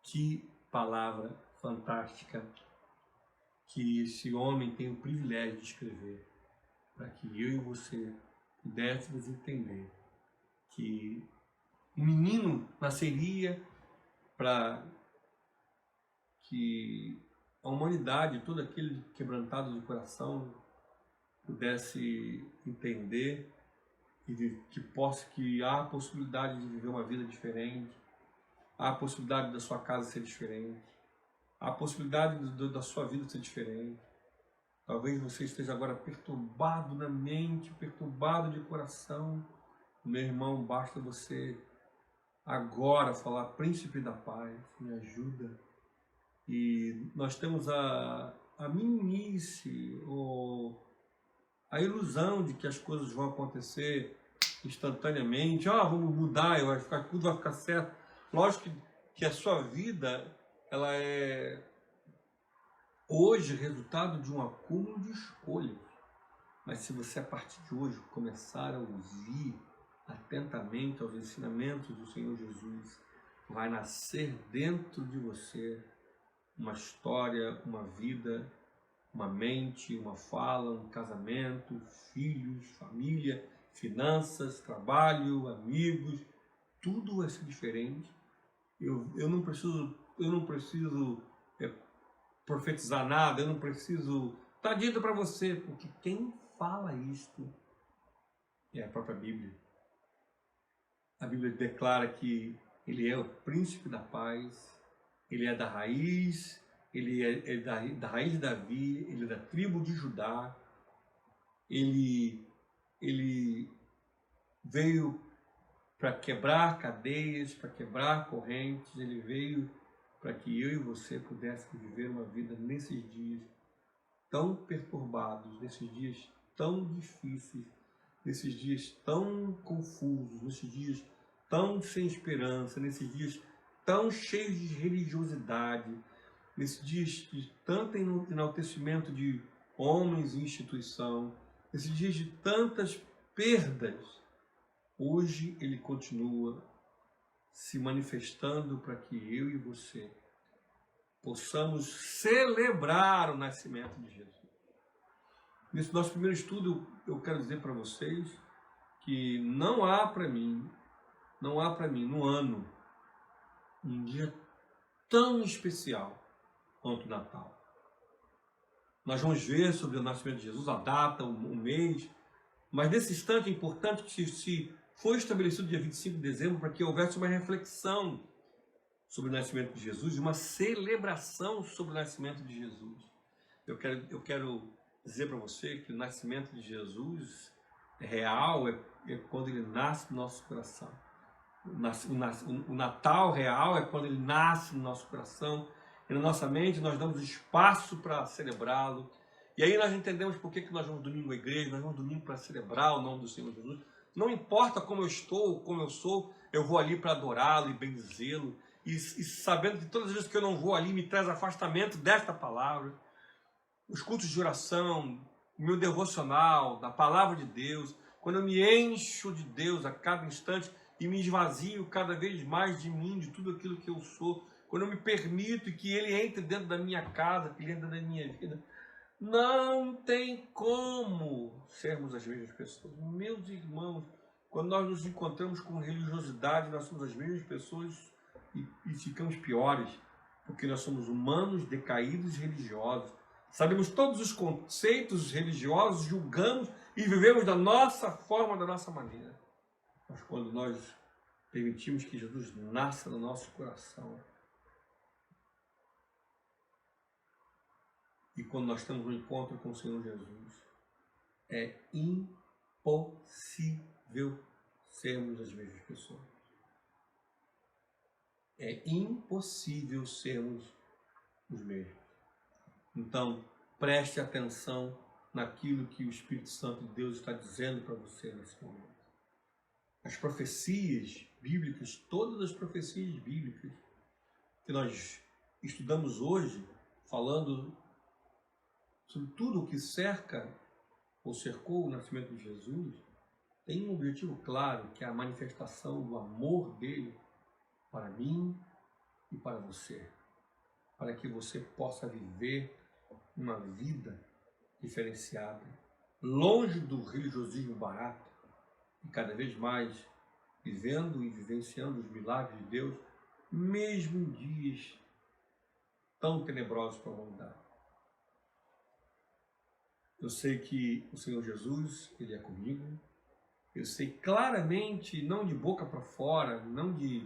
Que palavra fantástica que esse homem tem o privilégio de escrever, para que eu e você pudéssemos entender que um menino nasceria para que a humanidade, todo aquele quebrantado de coração, pudesse entender que há a possibilidade de viver uma vida diferente, há a possibilidade da sua casa ser diferente, há a possibilidade da sua vida ser diferente. Talvez você esteja agora perturbado na mente, perturbado de coração. Meu irmão, basta você agora falar: Príncipe da Paz, me ajuda. E nós temos a meninice, a ilusão de que as coisas vão acontecer instantaneamente. Vamos mudar, tudo vai ficar certo. Lógico que a sua vida, ela é hoje resultado de um acúmulo de escolhas. Mas se você, a partir de hoje, começar a ouvir atentamente aos ensinamentos do Senhor Jesus, vai nascer dentro de você uma história, uma vida, uma mente, uma fala, um casamento, filhos, família, finanças, trabalho, amigos, tudo vai ser diferente. Eu não preciso profetizar nada, eu não preciso. Está dito para você, porque quem fala isto é a própria Bíblia. A Bíblia declara que ele é o príncipe da paz, ele é da raiz, ele é da raiz de Davi, ele é da tribo de Judá, ele veio para quebrar cadeias, para quebrar correntes, ele veio para que eu e você pudéssemos viver uma vida nesses dias tão perturbados, nesses dias tão difíceis, nesses dias tão confusos, nesses dias tão sem esperança, nesses dias tão cheios de religiosidade, nesses dias de tanto enaltecimento de homens e instituição, nesses dias de tantas perdas. Hoje ele continua se manifestando para que eu e você possamos celebrar o nascimento de Jesus. Nesse nosso primeiro estudo, eu quero dizer para vocês que não há para mim no ano um dia tão especial quanto o Natal. Nós vamos ver sobre o nascimento de Jesus, a data, o mês, mas nesse instante é importante que se foi estabelecido dia 25 de dezembro para que houvesse uma reflexão sobre o nascimento de Jesus, uma celebração sobre o nascimento de Jesus. Eu quero dizer para você que o nascimento de Jesus é real, é quando ele nasce no nosso coração. O Natal real é quando ele nasce no nosso coração e na nossa mente nós damos espaço para celebrá-lo. E aí nós entendemos por que nós vamos domingo à igreja, nós vamos domingo para celebrar o nome do Senhor Jesus. Não importa como eu estou, como eu sou, eu vou ali para adorá-lo e bendizê-lo. e sabendo que todas as vezes que eu não vou ali me traz afastamento desta palavra. Os cultos de oração, o meu devocional, da palavra de Deus, quando eu me encho de Deus a cada instante e me esvazio cada vez mais de mim, de tudo aquilo que eu sou, quando eu me permito que Ele entre dentro da minha casa, que Ele entre na minha vida, não tem como sermos as mesmas pessoas. Meus irmãos, quando nós nos encontramos com religiosidade, nós somos as mesmas pessoas e ficamos piores, porque nós somos humanos decaídos e religiosos. Sabemos todos os conceitos religiosos, julgamos e vivemos da nossa forma, da nossa maneira. Mas quando nós permitimos que Jesus nasça no nosso coração, e quando nós temos um encontro com o Senhor Jesus, é impossível sermos as mesmas pessoas. É impossível sermos os mesmos. Então, preste atenção naquilo que o Espírito Santo de Deus está dizendo para você nesse momento. As profecias bíblicas, todas as profecias bíblicas que nós estudamos hoje, falando sobre tudo o que cerca ou cercou o nascimento de Jesus, tem um objetivo claro, que é a manifestação do amor dele para mim e para você, para que você possa viver uma vida diferenciada, longe do religiosismo barato, e cada vez mais vivendo e vivenciando os milagres de Deus, mesmo em dias tão tenebrosos para a humanidade. Eu sei que o Senhor Jesus, Ele é comigo. Eu sei claramente, não de boca para fora, não de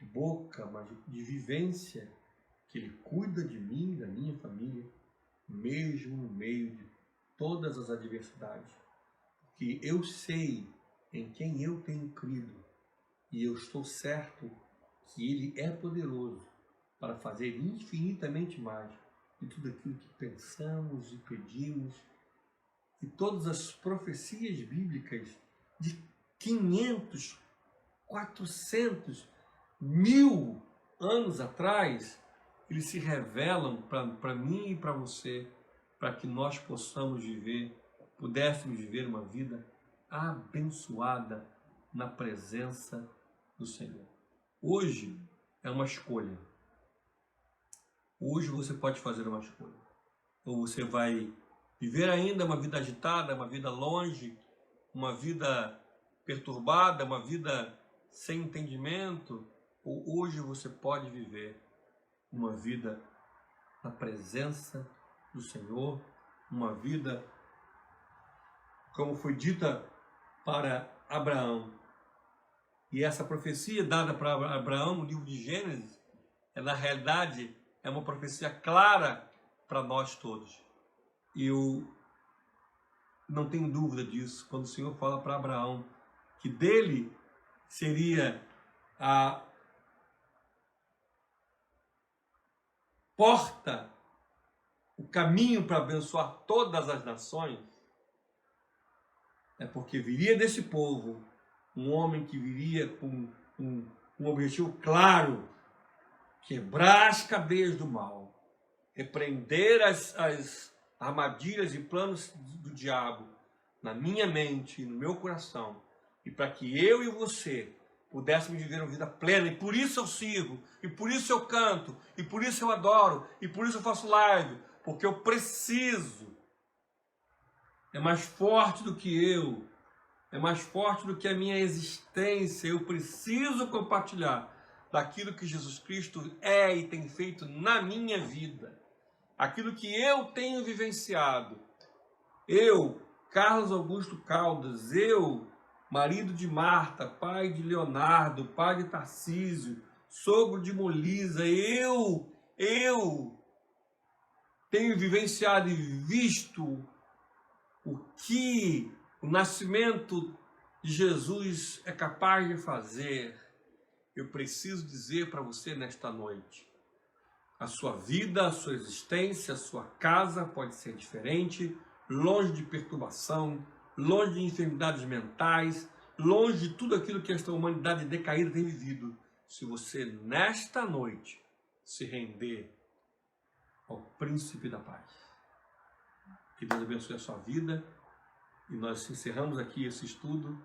boca, mas de vivência, que Ele cuida de mim, da minha família, mesmo no meio de todas as adversidades. Que eu sei em quem eu tenho crido e eu estou certo que Ele é poderoso para fazer infinitamente mais de tudo aquilo que pensamos e pedimos. E todas as profecias bíblicas de 500, 400, 1000 anos atrás, eles se revelam para mim e para você, para que nós pudéssemos viver uma vida abençoada na presença do Senhor. Hoje é uma escolha. Hoje você pode fazer uma escolha. Ou você vai viver ainda uma vida agitada, uma vida longe, uma vida perturbada, uma vida sem entendimento, ou hoje você pode viver uma vida na presença do Senhor, uma vida como foi dita para Abraão. E essa profecia dada para Abraão no livro de Gênesis, na realidade é uma profecia clara para nós todos. E eu não tenho dúvida disso, quando o Senhor fala para Abraão que dele seria a porta, o caminho para abençoar todas as nações, é porque viria desse povo um homem que viria com um objetivo claro: quebrar as cadeias do mal, repreender as armadilhas e planos do diabo na minha mente, no meu coração, e para que eu e você pudéssemos viver uma vida plena. E por isso eu sirvo, e por isso eu canto, e por isso eu adoro, e por isso eu faço live, porque eu preciso. É mais forte do que eu, é mais forte do que a minha existência. Eu preciso compartilhar daquilo que Jesus Cristo é e tem feito na minha vida, aquilo que eu tenho vivenciado. Eu, Carlos Augusto Caldas, eu, marido de Marta, pai de Leonardo, pai de Tarcísio, sogro de Molisa, eu tenho vivenciado e visto o que o nascimento de Jesus é capaz de fazer. Eu preciso dizer para você nesta noite: a sua vida, a sua existência, a sua casa pode ser diferente, longe de perturbação, longe de enfermidades mentais, longe de tudo aquilo que esta humanidade decaída tem vivido. se você nesta noite se render ao Príncipe da Paz. Que Deus abençoe a sua vida. E nós encerramos aqui esse estudo.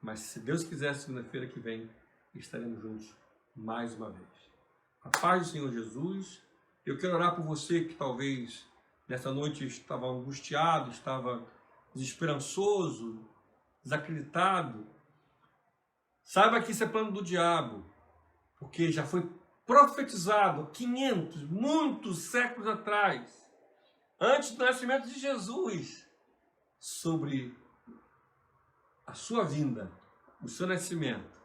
Mas se Deus quiser, segunda-feira que vem, estaremos juntos mais uma vez. A paz do Senhor Jesus. Eu quero orar por você que talvez nessa noite estava angustiado, estava desesperançoso, desacreditado. Saiba que isso é plano do diabo, porque já foi profetizado 500, muitos séculos atrás, antes do nascimento de Jesus, sobre a sua vinda, o seu nascimento,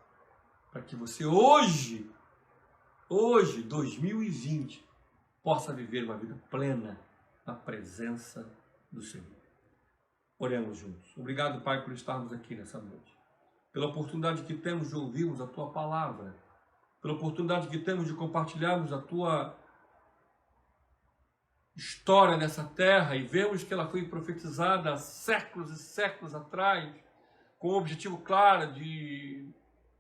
para que você hoje, 2020, possa viver uma vida plena na presença do Senhor. Oremos juntos. Obrigado, Pai, por estarmos aqui nessa noite, pela oportunidade que temos de ouvirmos a Tua palavra, pela oportunidade que temos de compartilharmos a Tua história nessa terra e vemos que ela foi profetizada há séculos e séculos atrás, com o objetivo claro de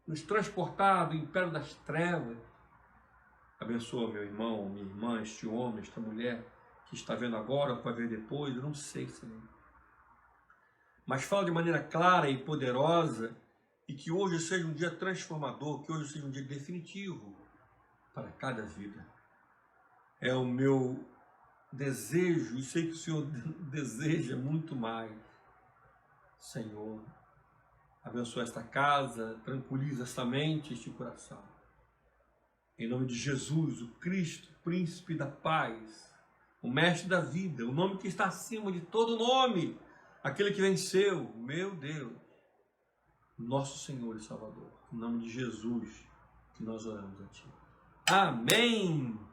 nos transportar do império das trevas. Abençoa meu irmão, minha irmã, este homem, esta mulher que está vendo agora ou vai ver depois, eu não sei, Senhor. Mas fala de maneira clara e poderosa e que hoje seja um dia transformador, que hoje seja um dia definitivo para cada vida. É o meu desejo, e sei que o Senhor deseja muito mais. Senhor, abençoa esta casa, tranquiliza esta mente, este coração. Em nome de Jesus, o Cristo, Príncipe da Paz, o Mestre da vida, o nome que está acima de todo nome, aquele que venceu, meu Deus, nosso Senhor e Salvador. Em nome de Jesus que nós oramos a Ti. Amém!